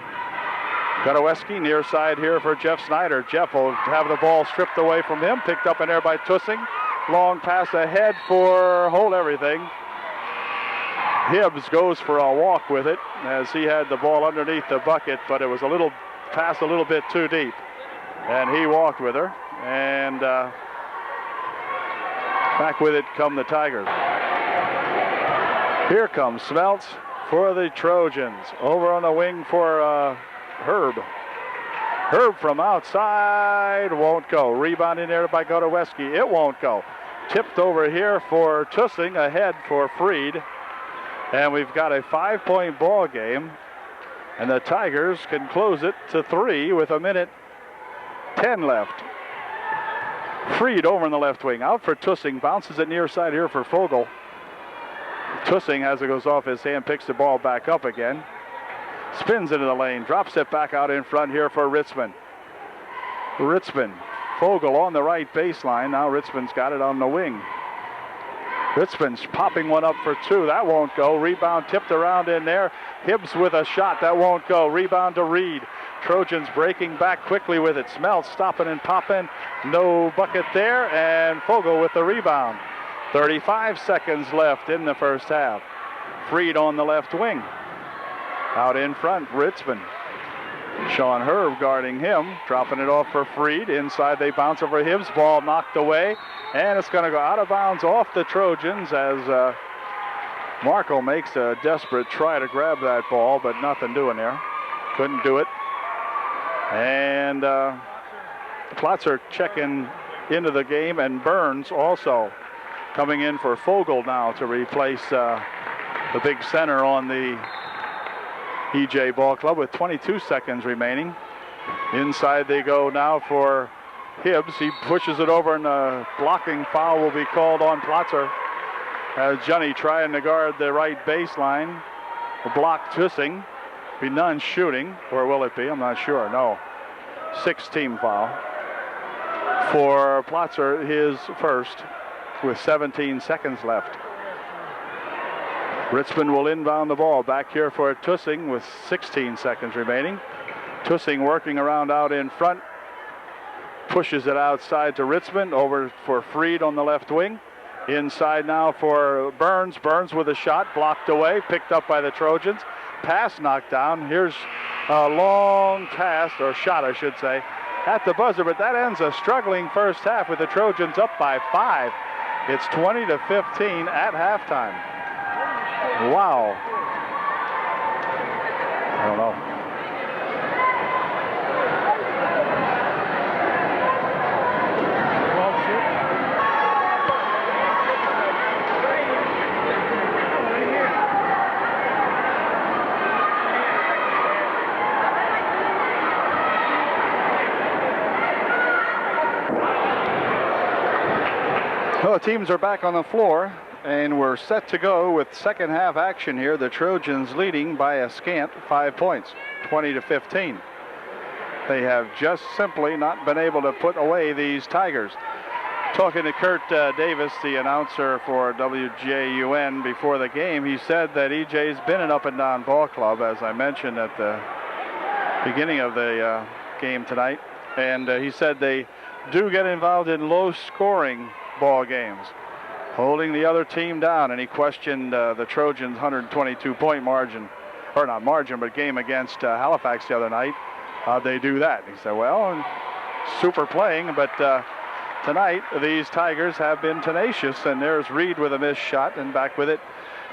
Godoweski near side here for Jeff Snyder. Jeff will have the ball stripped away from him. Picked up in there by Tussing. Long pass ahead for hold everything. Hibbs goes for a walk with it as he had the ball underneath the bucket, but it was a little pass a little bit too deep. And he walked with her. And back with it come the Tigers. Here comes Smeltz for the Trojans. Over on the wing for Herb. Herb from outside won't go. Rebound in there by Godoweski. It won't go. Tipped over here for Tussing, ahead for Freed. And we've got a 5-point ball game. And the Tigers can close it to 3 with 1:10 left. Freed over in the left wing. Out for Tussing. Bounces it near side here for Fogel. Tussing, as it goes off his hand, picks the ball back up again. Spins into the lane. Drops it back out in front here for Ritzman. Ritzman. Fogel on the right baseline. Now Ritzman's got it on the wing. Ritzman's popping one up for two. That won't go. Rebound tipped around in there. Hibbs with a shot. That won't go. Rebound to Reed. Trojans breaking back quickly with it. Smeltz stopping and popping. No bucket there. And Fogel with the rebound. 35 seconds left in the first half. Freed on the left wing. Out in front, Ritzman. Sean Herb guarding him. Dropping it off for Freed. Inside they bounce over Hibbs. Ball knocked away. And it's going to go out of bounds off the Trojans as Markle makes a desperate try to grab that ball, but nothing doing there. Couldn't do it. And Plotzer checking into the game, and Burns also coming in for Fogel now to replace the big center on the EJ Ball Club with 22 seconds remaining. Inside they go now for Hibbs. He pushes it over, and a blocking foul will be called on Plotzer as Johnny trying to guard the right baseline. A block Tussing. Be none shooting, or will it be? I'm not sure. No. 6-team foul for Plotzer, his first, with 17 seconds left. Ritzman will inbound the ball back here for Tussing with 16 seconds remaining. Tussing working around out in front. Pushes it outside to Ritzman. Over for Freed on the left wing. Inside now for Burns. Burns with a shot blocked away. Picked up by the Trojans. Pass knocked down. Here's a long pass, or shot I should say, at the buzzer. But that ends a struggling first half with the Trojans up by 5. It's 20-15 at halftime. Wow. I don't know. Well, teams are back on the floor, and we're set to go with second half action here. The Trojans leading by a scant 5 points, 20-15. They have just simply not been able to put away these Tigers. Talking to Kurt Davis, the announcer for WJUN before the game, he said that EJ's been an up-and-down ball club, as I mentioned at the beginning of the game tonight. And he said they do get involved in low-scoring ball games, holding the other team down, and he questioned the Trojans' 122-point margin, or not margin, but game against Halifax the other night. How'd they do that? He said, well, super playing, but tonight these Tigers have been tenacious, and there's Reed with a missed shot, and back with it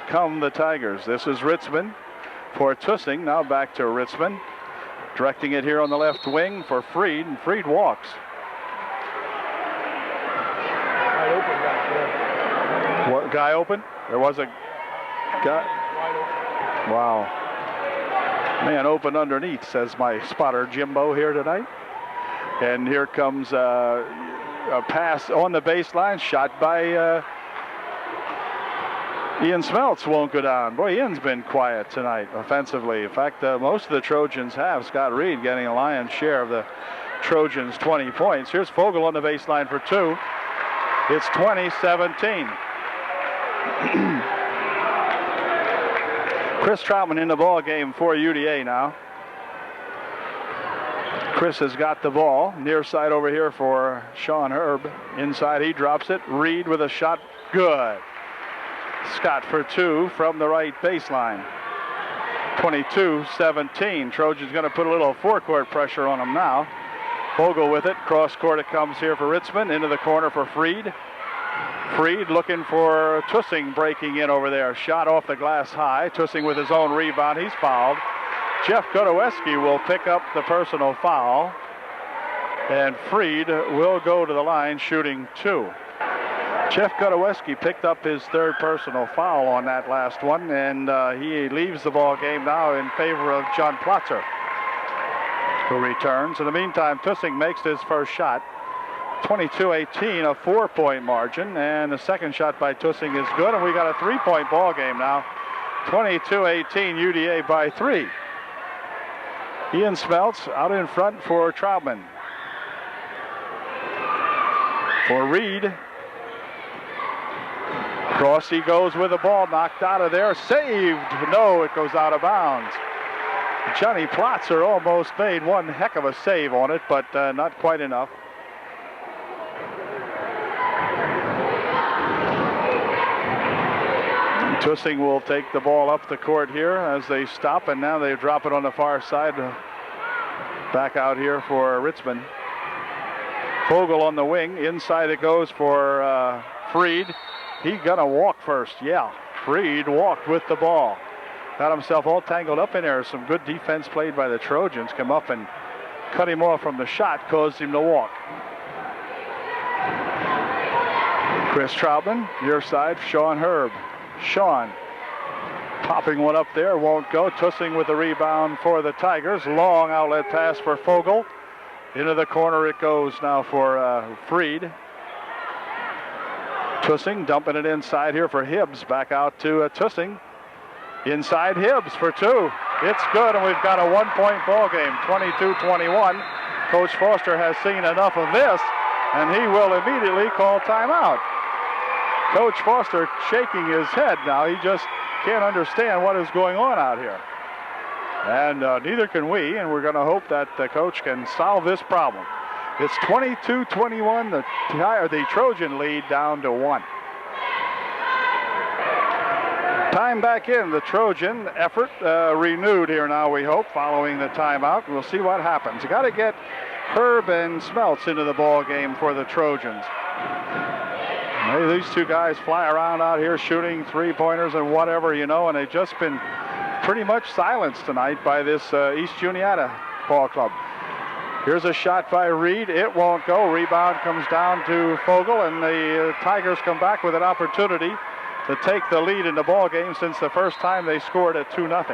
come the Tigers. This is Ritzman for Tussing. Now back to Ritzman, directing it here on the left wing for Freed, and Freed walks. What, guy open? There was a guy. Wow. Man open underneath, says my spotter Jimbo here tonight. And here comes a pass on the baseline, shot by Ian Smeltz, won't go down. Boy, Ian's been quiet tonight offensively. In fact, most of the Trojans have. Scott Reed getting a lion's share of the Trojans' 20 points. Here's Fogle on the baseline for two. It's 20-17. Chris Troutman in the ball game for UDA now. Chris has got the ball. Near side over here for Sean Herb. Inside, he drops it. Reed with a shot. Good. Scott for two from the right baseline. 22-17. Trojans going to put a little forecourt pressure on them now. Fogle with it. Cross court it comes here for Ritzman. Into the corner for Freed. Freed looking for Tussing breaking in over there. Shot off the glass high. Tussing with his own rebound. He's fouled. Jeff Godoweski will pick up the personal foul. And Freed will go to the line shooting two. Jeff Godoweski picked up his third personal foul on that last one, and he leaves the ball game now in favor of John Plotzer, who returns. In the meantime, Tussing makes his first shot. 22-18, a 4-point margin, and the second shot by Tussing is good, and we got a 3-point ball game now. 22-18, UDA by 3. Ian Smeltz out in front for Troutman. For Reed. Cross he goes with the ball, knocked out of there, saved. No, it goes out of bounds. Johnny Plotzer almost made one heck of a save on it, but not quite enough. Tussing will take the ball up the court here as they stop, and now they drop it on the far side. Back out here for Ritzman. Fogle on the wing. Inside it goes for Freed. He gonna walk first. Yeah, Freed walked with the ball. Got himself all tangled up in there. Some good defense played by the Trojans. Come up and cut him off from the shot, caused him to walk. Chris Troutman, near side, Sean Herb. Sean popping one up there, won't go. Tussing with the rebound for the Tigers. Long outlet pass for Fogle. Into the corner it goes now for Freed. Tussing dumping it inside here for Hibbs. Back out to Tussing. Inside Hibbs for two. It's good, and we've got a 1-point ball game, 22-21. Coach Foster has seen enough of this, and he will immediately call timeout. Coach Foster shaking his head now. He just can't understand what is going on out here. And neither can we, and we're going to hope that the coach can solve this problem. It's 22-21, the Trojan lead down to 1. Time back in. The Trojan effort renewed here now, we hope, following the timeout. We'll see what happens. You got to get Herb and Smeltz into the ball game for the Trojans. These two guys fly around out here shooting three-pointers and whatever, you know, and they've just been pretty much silenced tonight by this East Juniata ball club. Here's a shot by Reed. It won't go. Rebound comes down to Fogle, and the Tigers come back with an opportunity to take the lead in the ball game since the first time they scored at 2-0.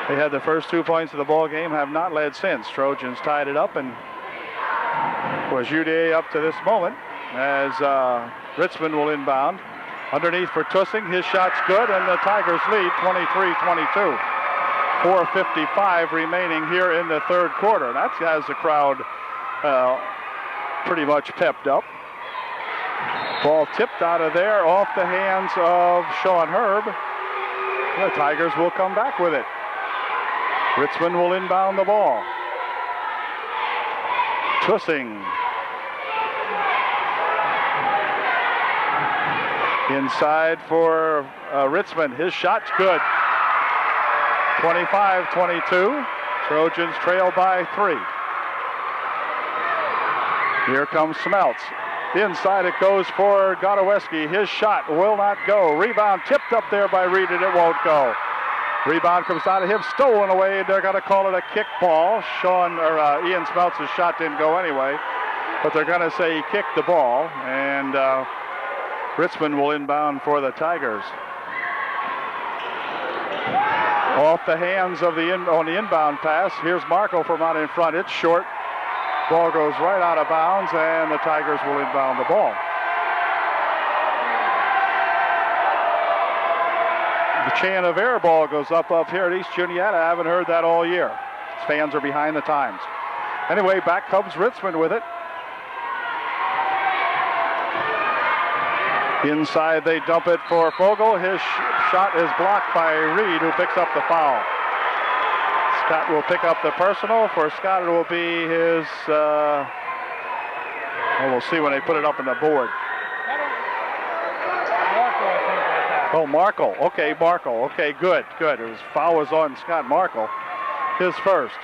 They had the first 2 points of the ball game, have not led since. Trojans tied it up, and was UDA up to this moment as Ritzman will inbound. Underneath for Tussing. His shot's good, and the Tigers lead 23-22. 4:55 remaining here in the third quarter. That has the crowd pretty much pepped up. Ball tipped out of there off the hands of Sean Herb. The Tigers will come back with it. Ritzman will inbound the ball. Tussing. Inside for Ritzman. His shot's good. 25-22. Trojans trail by 3. Here comes Smeltz. Inside it goes for Godoweski. His shot will not go. Rebound tipped up there by Reed, and it won't go. Rebound comes out of him, stolen away. They're going to call it a kick ball. Ian Smeltz's shot didn't go anyway, but they're going to say he kicked the ball, and Ritzman will inbound for the Tigers. Off the hands of on the inbound pass. Here's Marco from out in front. It's short. Ball goes right out of bounds, and the Tigers will inbound the ball. The chant of air ball goes up here at East Juniata. I haven't heard that all year. Fans are behind the times. Anyway, back comes Richmond with it. Inside, they dump it for Fogel. His shot is blocked by Reed, who picks up the foul. Scott will pick up the personal. For Scott, it will be his, well, we'll see when they put it up on the board. Oh, Markle. Okay, Markle. Okay, good. His foul was on Scott Markle. His first.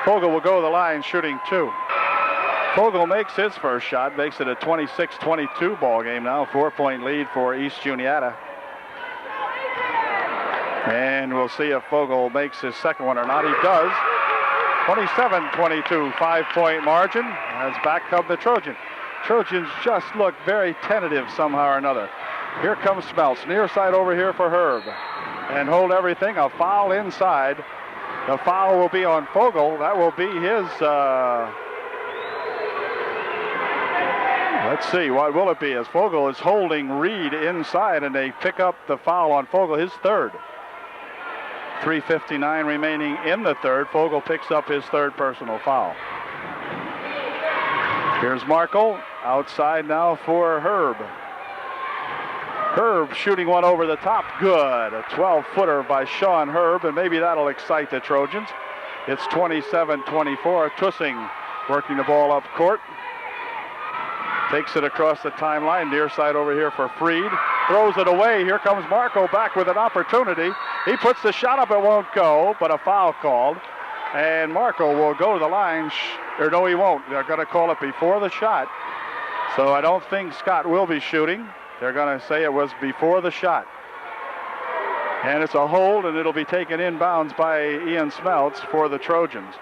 Fogel will go to the line shooting 2. Fogel makes his first shot, makes it a 26-22 ball game now. 4-point lead for East Juniata. And we'll see if Fogel makes his second one or not. He does. 27-22, 5-point margin. As back come the Trojan. Trojans just look very tentative somehow or another. Here comes Smeltz. Near side over here for Herb. And hold everything. A foul inside. The foul will be on Fogel. That will be his, let's see, what will it be? As Fogel is holding Reed inside, and they pick up the foul on Fogel, his third. 3:59 remaining in the third. Fogel picks up his third personal foul. Here's Markle. Outside now for Herb. Herb shooting one over the top. Good. A 12-footer by Sean Herb, and maybe that'll excite the Trojans. It's 27-24. Tussing working the ball up court. Takes it across the timeline. Near side over here for Freed. Throws it away. Here comes Markle back with an opportunity. He puts the shot up. It won't go, but a foul called. And Markle will go to the line. Or no, he won't. They're going to call it before the shot. So I don't think Scott will be shooting. They're going to say it was before the shot. And it's a hold, and it'll be taken inbounds by Ian Smeltz for the Trojans.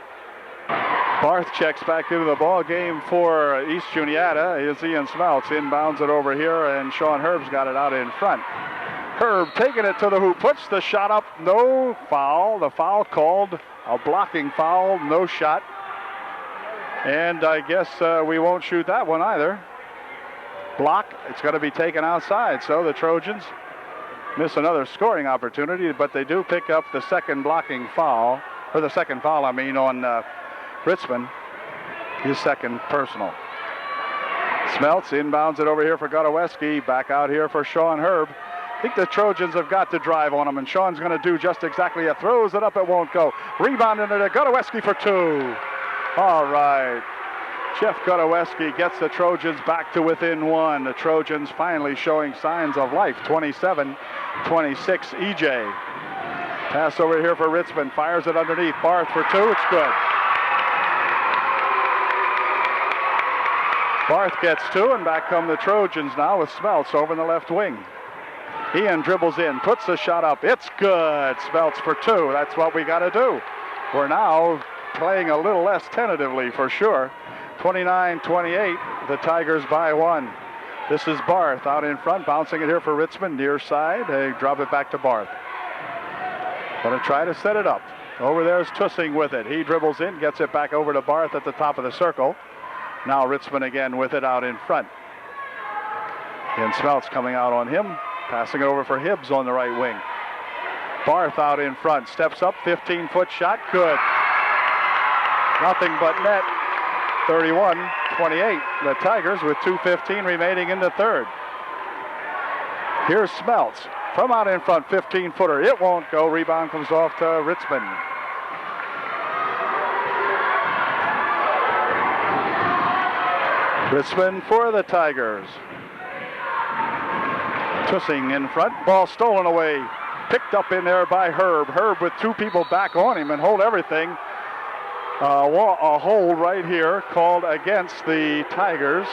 Barth checks back into the ball game for East Juniata. Here's Ian Smeltz. Inbounds it over here, and Sean Herb's got it out in front. Herb taking it to the hoop, puts the shot up. No foul. The foul called a blocking foul. No shot. And I guess we won't shoot that one either. Block. It's going to be taken outside. So the Trojans miss another scoring opportunity, but they do pick up the second blocking foul, or the second foul, I mean, on Ritzman, his second personal. Smeltz inbounds it over here for Godoweski. Back out here for Sean Herb. I think the Trojans have got to drive on him, and Sean's going to do just exactly it. Throws it up, it won't go. Rebound into Godoweski for 2. All right. Jeff Godoweski gets the Trojans back to within 1. The Trojans finally showing signs of life. 27-26 EJ. Pass over here for Ritzman. Fires it underneath. Barth for 2. It's good. Barth gets 2, and back come the Trojans now with Smeltz over in the left wing. Ian dribbles in, puts the shot up. It's good. Smeltz for 2. That's what we got to do. We're now playing a little less tentatively for sure. 29-28, the Tigers by 1. This is Barth out in front, bouncing it here for Ritzman, near side. They drop it back to Barth. Going to try to set it up. Over there's Tussing with it. He dribbles in, gets it back over to Barth at the top of the circle. Now Ritzman again with it out in front. And Smeltz coming out on him, passing it over for Hibbs on the right wing. Barth out in front, steps up, 15-foot shot, good. Nothing but net. 31-28, the Tigers with 2:15 remaining in the third. Here's Smeltz from out in front, 15-footer. It won't go. Rebound comes off to Ritzman. Ritzman for the Tigers. Tussing in front. Ball stolen away. Picked up in there by Herb. Herb with 2 people back on him and hold everything. A hold right here called against the Tigers.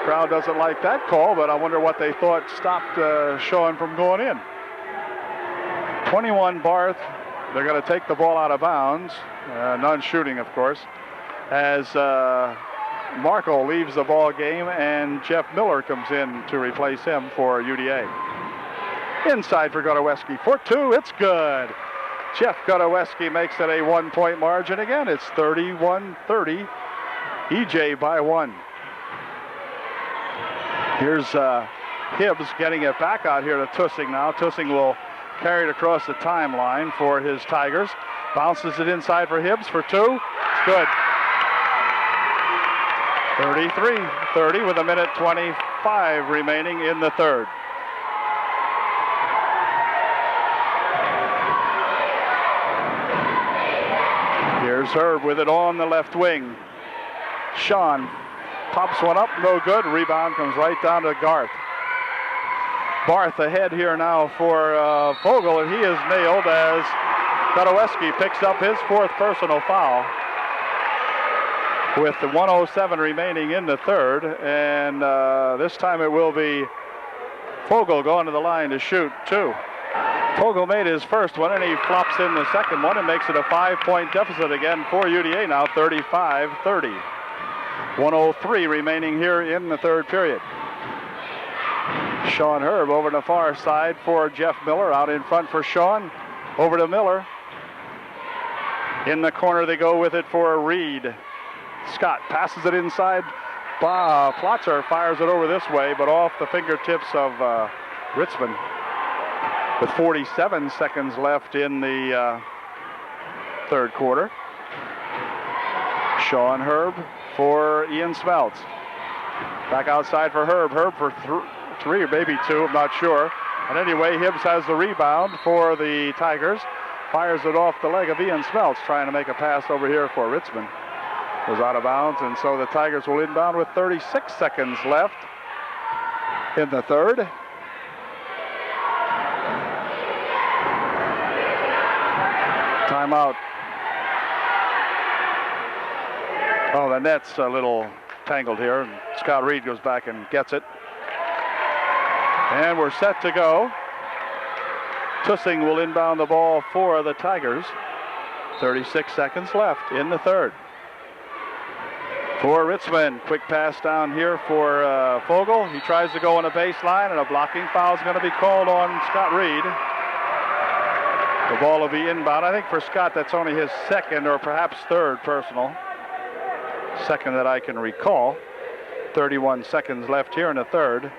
Crowd doesn't like that call, but I wonder what they thought stopped Sean from going in. 21 Barth. They're going to take the ball out of bounds. None shooting, of course, as Markle leaves the ball game and Jeff Miller comes in to replace him for UDA. Inside for Godoweski for 2. It's good. Jeff Godoweski makes it a 1-point margin again. It's 31-30 EJ by 1. Here's Hibbs getting it back out here to Tussing now. Tussing will carry it across the timeline for his Tigers. Bounces it inside for Hibbs for 2. It's good. 33-30 with 1:25 remaining in the third. Here's Herb with it on the left wing. Sean pops one up, no good. Rebound comes right down to Garth. Barth ahead here now for Vogel, and he is nailed as Kotoweski picks up his 4th personal foul with the 1:07 remaining in the third. And this time it will be Vogel going to the line to shoot 2. Vogel made his first one, and he flops in the second one and makes it a 5-point deficit again for UDA now, 35-30. 1:03 remaining here in the third period. Sean Herb over to the far side for Jeff Miller. Out in front for Sean. Over to Miller. In the corner they go with it for Reed. Scott passes it inside. Plotzer fires it over this way, but off the fingertips of Ritzman. With 47 seconds left in the third quarter. Sean Herb for Ian Smeltz. Back outside for Herb. Herb for 3 or maybe 2, I'm not sure. And anyway, Hibbs has the rebound for the Tigers. Fires it off the leg of Ian Smeltz, trying to make a pass over here for Ritzman. Was out of bounds, and so the Tigers will inbound with 36 seconds left in the third. Timeout. Oh, the net's a little tangled here. Scott Reed goes back and gets it. And we're set to go. Tussing will inbound the ball for the Tigers. 36 seconds left in the third. For Ritzman, quick pass down here for Vogel. He tries to go on a baseline, and a blocking foul is going to be called on Scott Reed. The ball will be inbound. I think for Scott, that's only his second or perhaps third personal. Second that I can recall. 31 seconds left here in the third.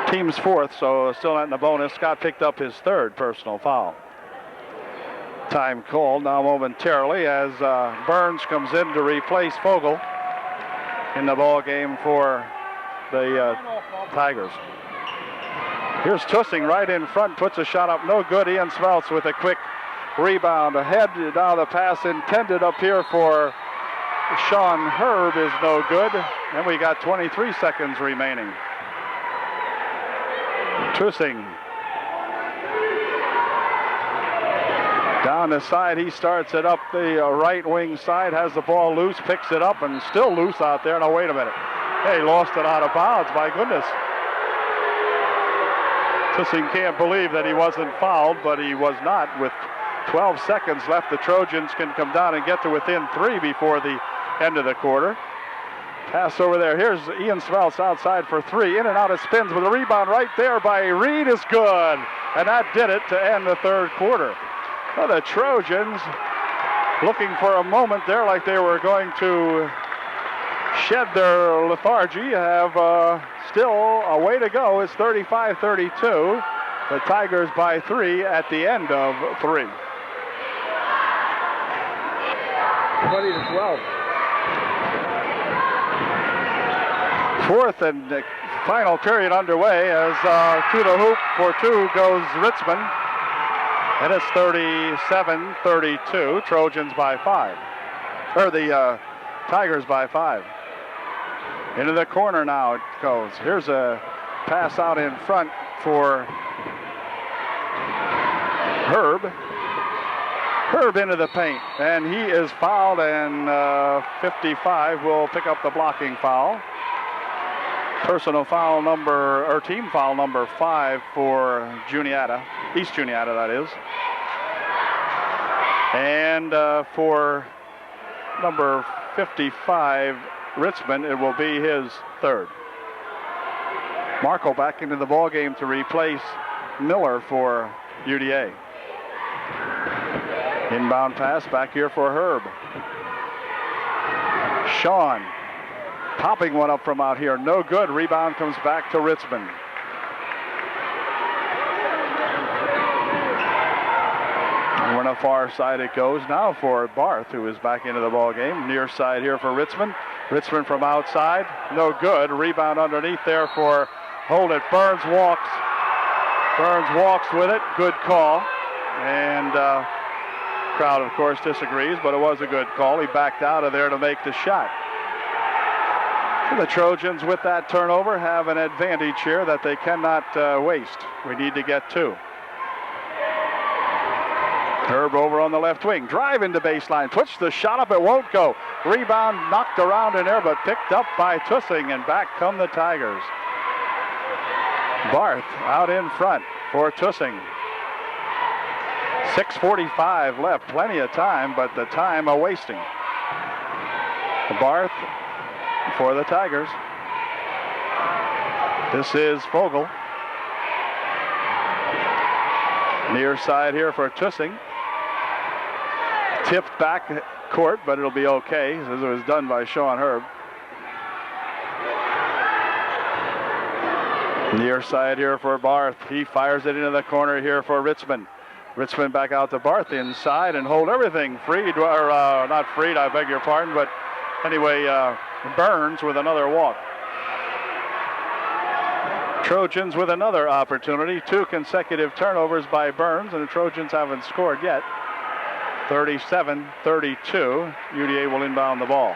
Team's 4th, so still not in the bonus. Scott picked up his 3rd personal foul. Time called now momentarily as Burns comes in to replace Vogel in the ball game for the Tigers. Here's Tussing right in front, puts a shot up, no good. Ian Smeltz with a quick rebound ahead. Now the pass intended up here for Sean Herb is no good. And we got 23 seconds remaining. Tussing down the side, he starts it up the right wing side, has the ball loose, picks it up, and still loose out there. Now wait a minute. Hey, he lost it out of bounds, my goodness. Tussing can't believe that he wasn't fouled, but he was not. With 12 seconds left, the Trojans can come down and get to within 3 before the end of the quarter. Pass over there. Here's Ian Smeltz outside for 3. In and out it spins with a rebound right there by Reed is good. And that did it to end the third quarter. Well, the Trojans looking for a moment there like they were going to shed their lethargy have still a way to go. It's 35-32. The Tigers by 3 at the end of 3. 20-12. 4th and final period underway as to the hoop for 2 goes Ritzman. And it's 37-32. Trojans by 5. Or the Tigers by 5. Into the corner now it goes. Here's a pass out in front for Herb. Herb into the paint, and he is fouled, and 55 will pick up the blocking foul. Personal foul number, or team foul number 5 for Juniata, East Juniata that is. And for number 55, Ritzman, it will be his 3rd. Markle back into the ball game to replace Miller for UDA. Inbound pass back here for Herb. Sean popping one up from out here. No good. Rebound comes back to Richmond. We're on the far side it goes now for Barth, who is back into the ball game. Near side here for Richmond. Richmond from outside. No good. Rebound underneath there for Hold It. Burns walks. Burns walks with it. Good call. And crowd, of course, disagrees, but it was a good call. He backed out of there to make the shot. The Trojans, with that turnover, have an advantage here that they cannot waste. We need to get two. Herb over on the left wing. Drive into baseline. Puts the shot up. It won't go. Rebound knocked around in there, but picked up by Tussing, and back come the Tigers. Barth out in front for Tussing. 6:45 left. Plenty of time, but the time a-wasting. Barth for the Tigers. This is Fogel. Near side here for Tussing. Tipped back court, but it'll be okay, as it was done by Sean Herb. Near side here for Barth. He fires it into the corner here for Richmond. Richmond back out to Barth inside and hold everything. Freed, or not Freed, I beg your pardon, but anyway, Burns with another walk. Trojans with another opportunity. 2 consecutive turnovers by Burns, and the Trojans haven't scored yet. 37-32. UDA will inbound the ball.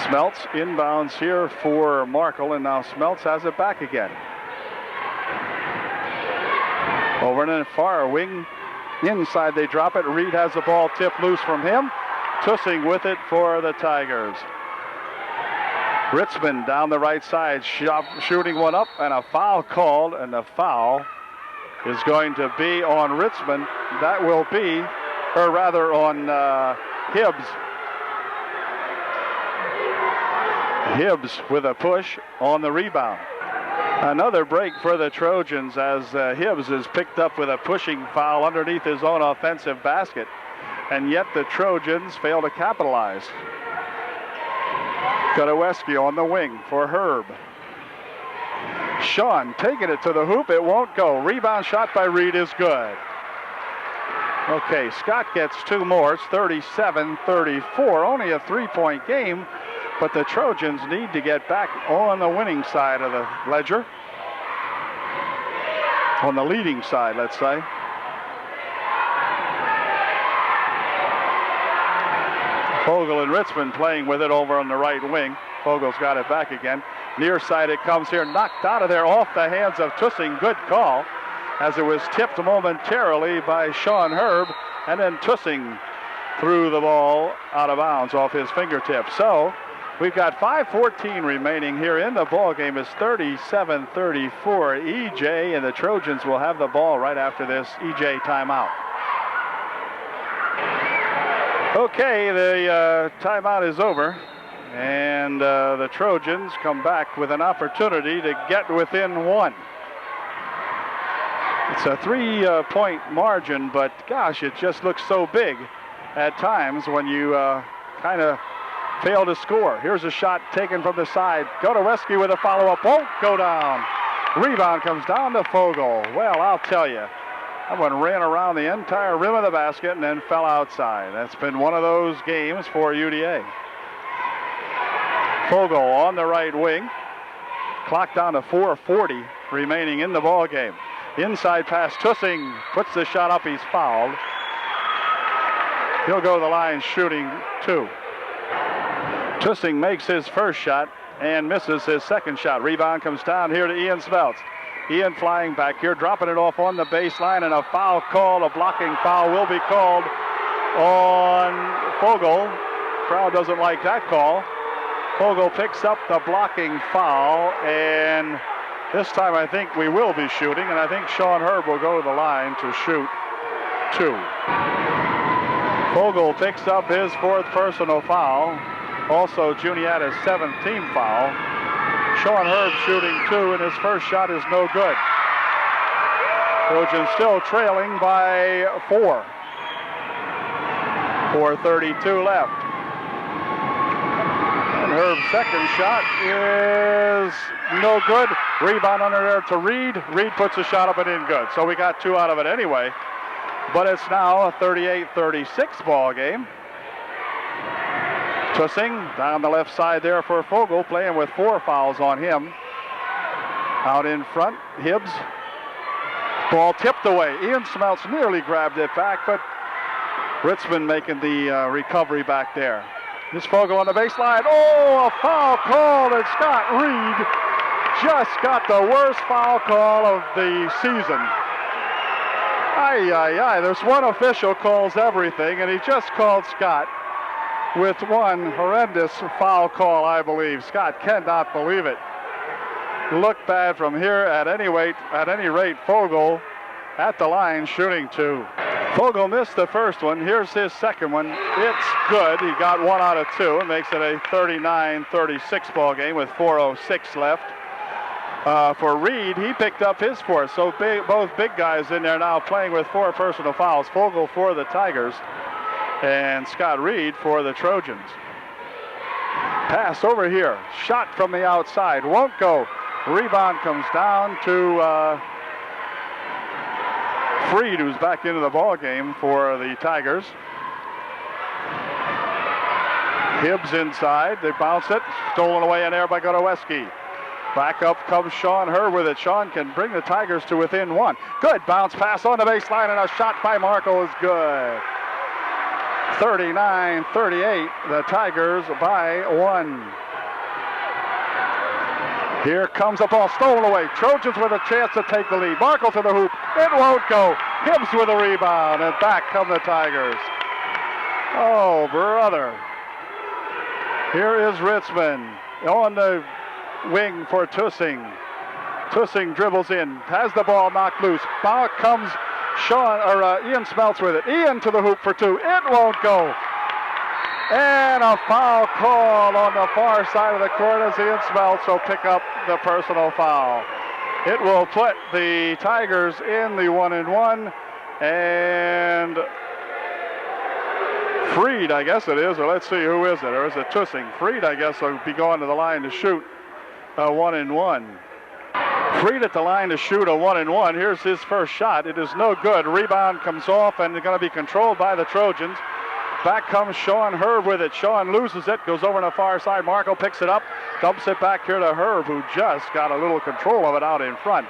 Smeltz inbounds here for Markle, and now Smeltz has it back again. Over in the far wing. Inside they drop it. Reed has the ball tipped loose from him. Tussing with it for the Tigers. Richmond down the right side, shooting one up, and a foul called, and the foul is going to be on Richmond. That will be, or rather on Hibbs. Hibbs with a push on the rebound. Another break for the Trojans as Hibbs is picked up with a pushing foul underneath his own offensive basket. And yet the Trojans fail to capitalize. Godoweski on the wing for Herb. Sean taking it to the hoop. It won't go. Rebound shot by Reed is good. Okay, Scott gets 2 more. It's 37-34. Only a 3-point game, but the Trojans need to get back on the winning side of the ledger. On the leading side, let's say. Fogel and Richmond playing with it over on the right wing. Fogel's got it back again. Near side it comes here, knocked out of there off the hands of Tussing. Good call, as it was tipped momentarily by Sean Herb, and then Tussing threw the ball out of bounds off his fingertips. So we've got 5:14 remaining here in the ball game. It's 37-34. EJ, and the Trojans will have the ball right after this EJ timeout. Okay, the timeout is over, and the Trojans come back with an opportunity to get within 1. It's a 3-point margin, but gosh, it just looks so big at times when you kind of fail to score. Here's a shot taken from the side. Godoweski with a follow-up, won't go down. Rebound comes down to Fogel. Well, I'll tell you, that one ran around the entire rim of the basket and then fell outside. That's been one of those games for UDA. Fogel on the right wing. Clock down to 4:40 remaining in the ball game. Inside pass, Tussing puts the shot up. He's fouled. He'll go to the line shooting 2. Tussing makes his first shot and misses his second shot. Rebound comes down here to Ian Smeltz. Ian flying back here, dropping it off on the baseline, and a foul call, a blocking foul will be called on Fogel. Crowd doesn't like that call. Fogel picks up the blocking foul, and this time I think we will be shooting, and I think Sean Herb will go to the line to shoot 2. Fogel picks up his 4th personal foul, also Juniata's 7th team foul. Sean Herb shooting 2, and his first shot is no good. Trojans still trailing by 4. 4:32 left. And Herb's second shot is no good. Rebound under there to Reed. Reed puts a shot up and in good. So we got 2 out of it anyway. But it's now a 38-36 ball game. Tussing down the left side there for Fogel, playing with 4 fouls on him. Out in front, Hibbs. Ball tipped away. Ian Smeltz nearly grabbed it back, but Ritzman making the recovery back there. This Fogel on the baseline. Oh, a foul call, and Scott Reed just got the worst foul call of the season. There's one official calls everything, and he just called Scott with one horrendous foul call, I believe. Scott cannot believe it. Looked bad from here. At any rate, Fogel at the line shooting 2. Fogel missed the first one. Here's his second one. It's good. He got 1 out of 2 and makes it a 39-36 ball game with 4:06 left. For Reed, he picked up his 4th. So both big guys in there now playing with 4 personal fouls. Fogel for the Tigers and Scott Reed for the Trojans. Pass over here. Shot from the outside. Won't go. Rebound comes down to Freed, who's back into the ball game for the Tigers. Hibbs inside. They bounce it. Stolen away in there by Goroweski. Back up comes Sean Herb with it. Sean can bring the Tigers to within 1. Good bounce pass on the baseline, and a shot by Markle is good. 39-38. The Tigers by 1. Here comes the ball, stolen away. Trojans with a chance to take the lead. Markle to the hoop. It won't go. Hibbs with a rebound, and back come the Tigers. Oh, brother. Here is Ritzman on the wing for Tussing. Tussing dribbles in, has the ball knocked loose. Back comes Ian Smeltz with it. Ian to the hoop for 2. It won't go. And a foul call on the far side of the court as Ian Smeltz will pick up the personal foul. It will put the Tigers in the 1-1, and Freed, I guess it is, or let's see, who is it? Or is it Tussing? Freed, I guess, will be going to the line to shoot a 1-1. Freed at the line to shoot a 1-1. Here's his first shot. It is no good. Rebound comes off, and it's going to be controlled by the Trojans. Back comes Sean Herb with it. Sean loses it, goes over on the far side. Markle picks it up, dumps it back here to Herb, who just got a little control of it out in front.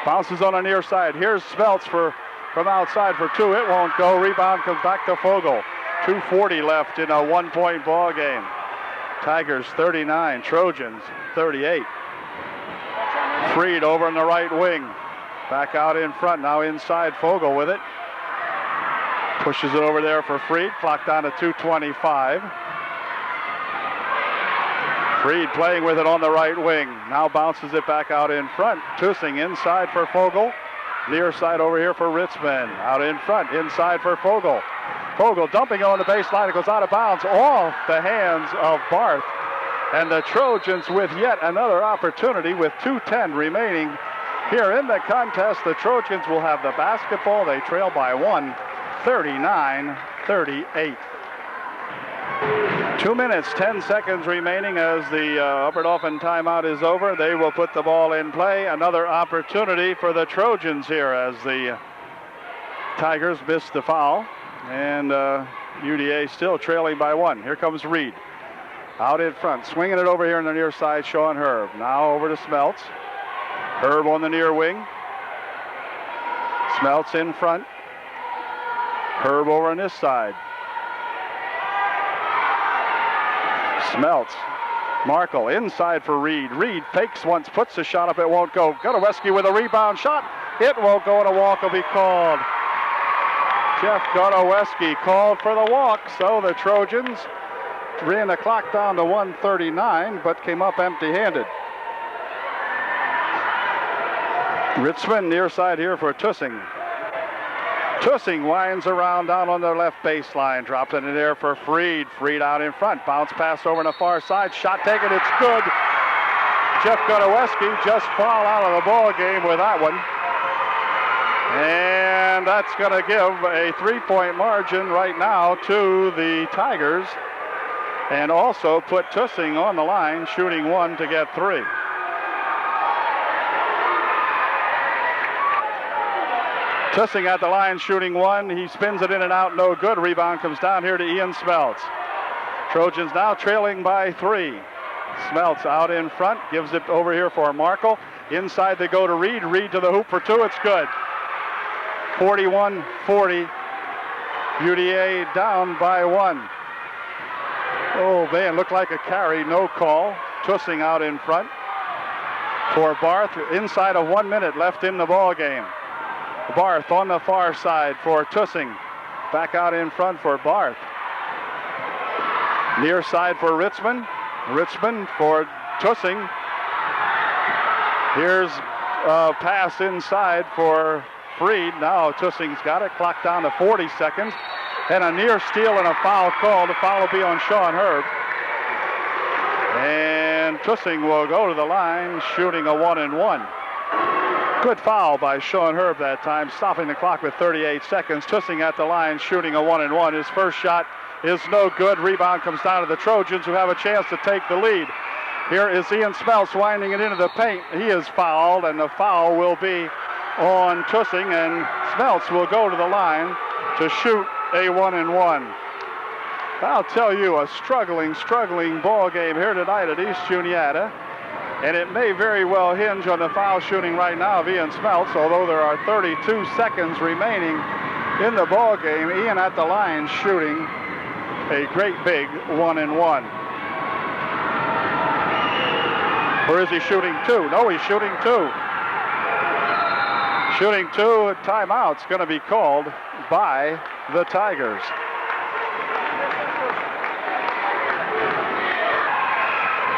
Bounces on the near side. Here's Smeltz from outside for 2. It won't go. Rebound comes back to Fogel. 2:40 left in a 1-point ball game. Tigers 39, Trojans 38. Freed over on the right wing. Back out in front, now inside Fogel with it. Pushes it over there for Freed. Clock down to 2:25. Freed playing with it on the right wing. Now bounces it back out in front. Tussing inside for Fogel. Near side over here for Ritzman. Out in front, inside for Fogel. Fogel dumping on the baseline. It goes out of bounds off the hands of Barth. And the Trojans with yet another opportunity with 2:10 remaining here in the contest. The Trojans will have the basketball. They trail by 1. 39-38. 2 minutes, 10 seconds remaining as the Upper Dauphin timeout is over. They will put the ball in play. Another opportunity for the Trojans here as the Tigers missed the foul. And UDA still trailing by 1. Here comes Reed. Out in front, swinging it over here on the near side, Sean Herb. Now over to Smeltz. Herb on the near wing. Smeltz in front. Herb over on this side. Smeltz. Markle inside for Reed. Reed fakes once, puts the shot up, it won't go. Goroweski with a rebound shot. It won't go, and a walk will be called. Jeff Goroweski called for the walk, so the Trojans ran the clock down to 1:39, but came up empty-handed. Ritzman near side here for Tussing. Tussing winds around down on the left baseline, drops it in there for Freed. Freed out in front, bounce pass over on the far side, shot taken, it's good. Jeff Goroweski just fouled out of the ball game with that one. And that's going to give a 3-point margin right now to the Tigers. and also put Tussing on the line, shooting 1 to get 3. Tussing at the line, shooting 1. He spins it in and out, no good. Rebound comes down here to Ian Smeltz. Trojans now trailing by 3. Smeltz out in front, gives it over here for Markle. Inside they go to Reed. Reed to the hoop for 2. It's good. 41-40. UDA down by 1. Oh man, looked like a carry, no call. Tussing out in front for Barth. Inside of 1 minute left in the ball game. Barth on the far side for Tussing. Back out in front for Barth. Near side for Ritzman. Ritzman for Tussing. Here's a pass inside for Freed. Now Tussing's got it. Clock down to 40 seconds. And a near steal and a foul call. The foul will be on Sean Herb. And Tussing will go to the line, shooting a 1-and-1. Good foul by Sean Herb that time, stopping the clock with 38 seconds. Tussing at the line, shooting a 1-and-1. His first shot is no good. Rebound comes down to the Trojans, who have a chance to take the lead. Here is Ian Smeltz winding it into the paint. He is fouled, and the foul will be on Tussing, and Smeltz will go to the line to shoot a 1-and-1. I'll tell you, a struggling ball game here tonight at East Juniata. And it may very well hinge on the foul shooting right now of Ian Smeltz, although there are 32 seconds remaining in the ball game. Ian at the line shooting a great big 1-and-1. Or is he shooting 2? No, he's shooting 2. Shooting 2, timeout's going to be called by the Tigers.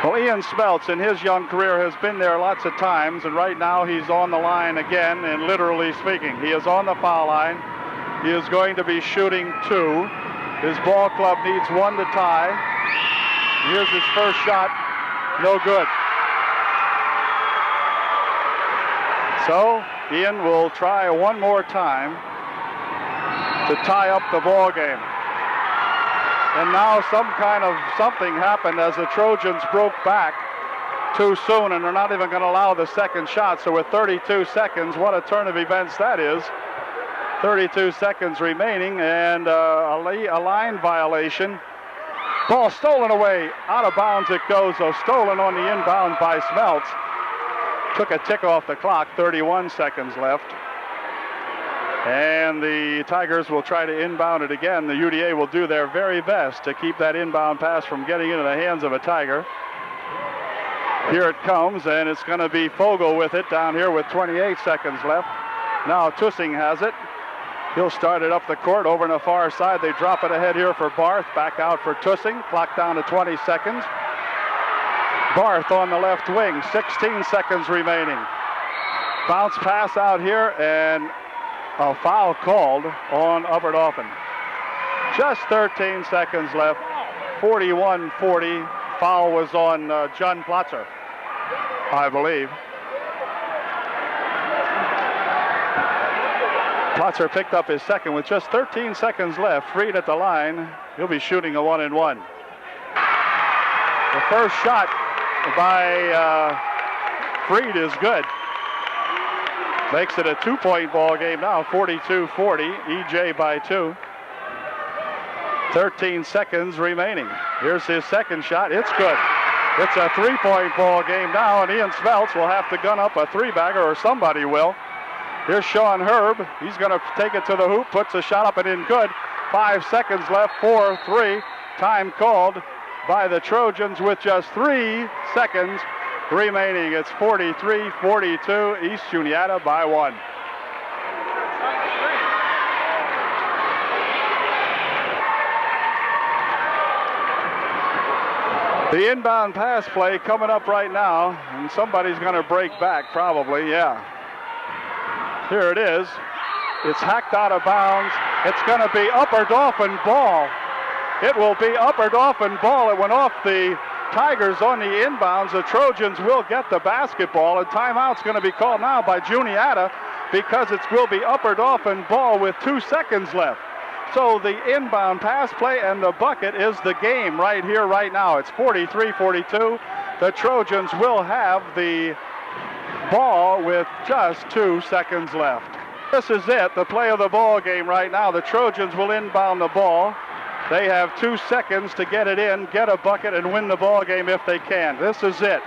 Well, Ian Smeltz in his young career has been there lots of times, and right now he's on the line again, and literally speaking, he is on the foul line. He is going to be shooting 2. His ball club needs 1 to tie. Here's his first shot, no good. So Ian will try one more time to tie up the ball game. And now something happened as the Trojans broke back too soon, and they're not even going to allow the second shot. So with 32 seconds, what a turn of events that is. 32 seconds remaining, and a line violation. Ball stolen away. Out of bounds it goes, so stolen on the inbound by Smeltz. Took a tick off the clock, 31 seconds left. And the Tigers will try to inbound it again. The UDA will do their very best to keep that inbound pass from getting into the hands of a Tiger. Here it comes, and it's going to be Fogel with it down here with 28 seconds left. Now Tussing has it. He'll start it up the court over on the far side. They drop it ahead here for Barth. Back out for Tussing. Clock down to 20 seconds. Barth on the left wing. 16 seconds remaining. Bounce pass out here, and a foul called on Upper Dauphin. Just 13 seconds left. 41-40. Foul was on John Platzer, I believe. Platzer picked up his second with just 13 seconds left. Freed at the line. He'll be shooting a 1-and-1. The first shot by Freed is good. Makes it a 2-point ball game now, 42-40. EJ by 2. 13 seconds remaining. Here's his second shot. It's good. It's a 3-point ball game now, and Ian Smeltz will have to gun up a 3-bagger, or somebody will. Here's Sean Herb. He's going to take it to the hoop, puts a shot up and in good. 5 seconds left, 4-3. Time called by the Trojans with just 3 seconds remaining. It's 43-42, East Juniata by 1. The inbound pass play coming up right now, and somebody's going to break back probably, yeah. Here it is. It's hacked out of bounds. It's going to be Upper Dauphin ball. It will be Upper Dauphin ball. It went off the Tigers on the inbounds. The Trojans will get the basketball, and timeout's going to be called now by Juniata because it will be Upper Dauphin ball with 2 seconds left. So the inbound pass play and the bucket is the game right here, right now. It's 43-42. The Trojans will have the ball with just 2 seconds left. This is it, the play of the ball game right now. The Trojans will inbound the ball. They have 2 seconds to get it in, get a bucket, and win the ball game if they can. This is it.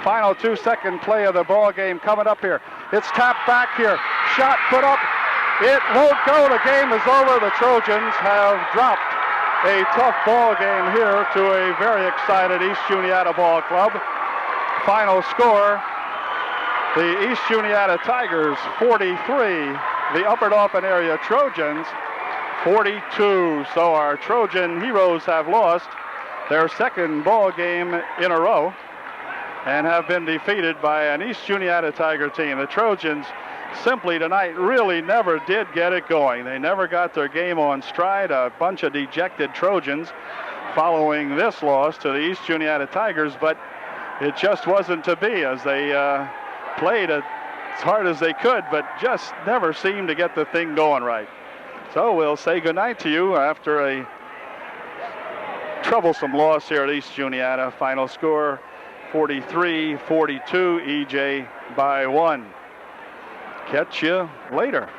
Final 2-second play of the ball game coming up here. It's tapped back here. Shot put up. It won't go. The game is over. The Trojans have dropped a tough ball game here to a very excited East Juniata ball club. Final score, the East Juniata Tigers 43, the Upper Dauphin area Trojans 42. So our Trojan heroes have lost their second ball game in a row and have been defeated by an East Juniata Tiger team. The Trojans simply tonight really never did get it going. They never got their game on stride. A bunch of dejected Trojans following this loss to the East Juniata Tigers, but it just wasn't to be as they played as hard as they could, but just never seemed to get the thing going right. So we'll say goodnight to you after a troublesome loss here at East Juniata. Final score 43-42, EJ by 1. Catch you later.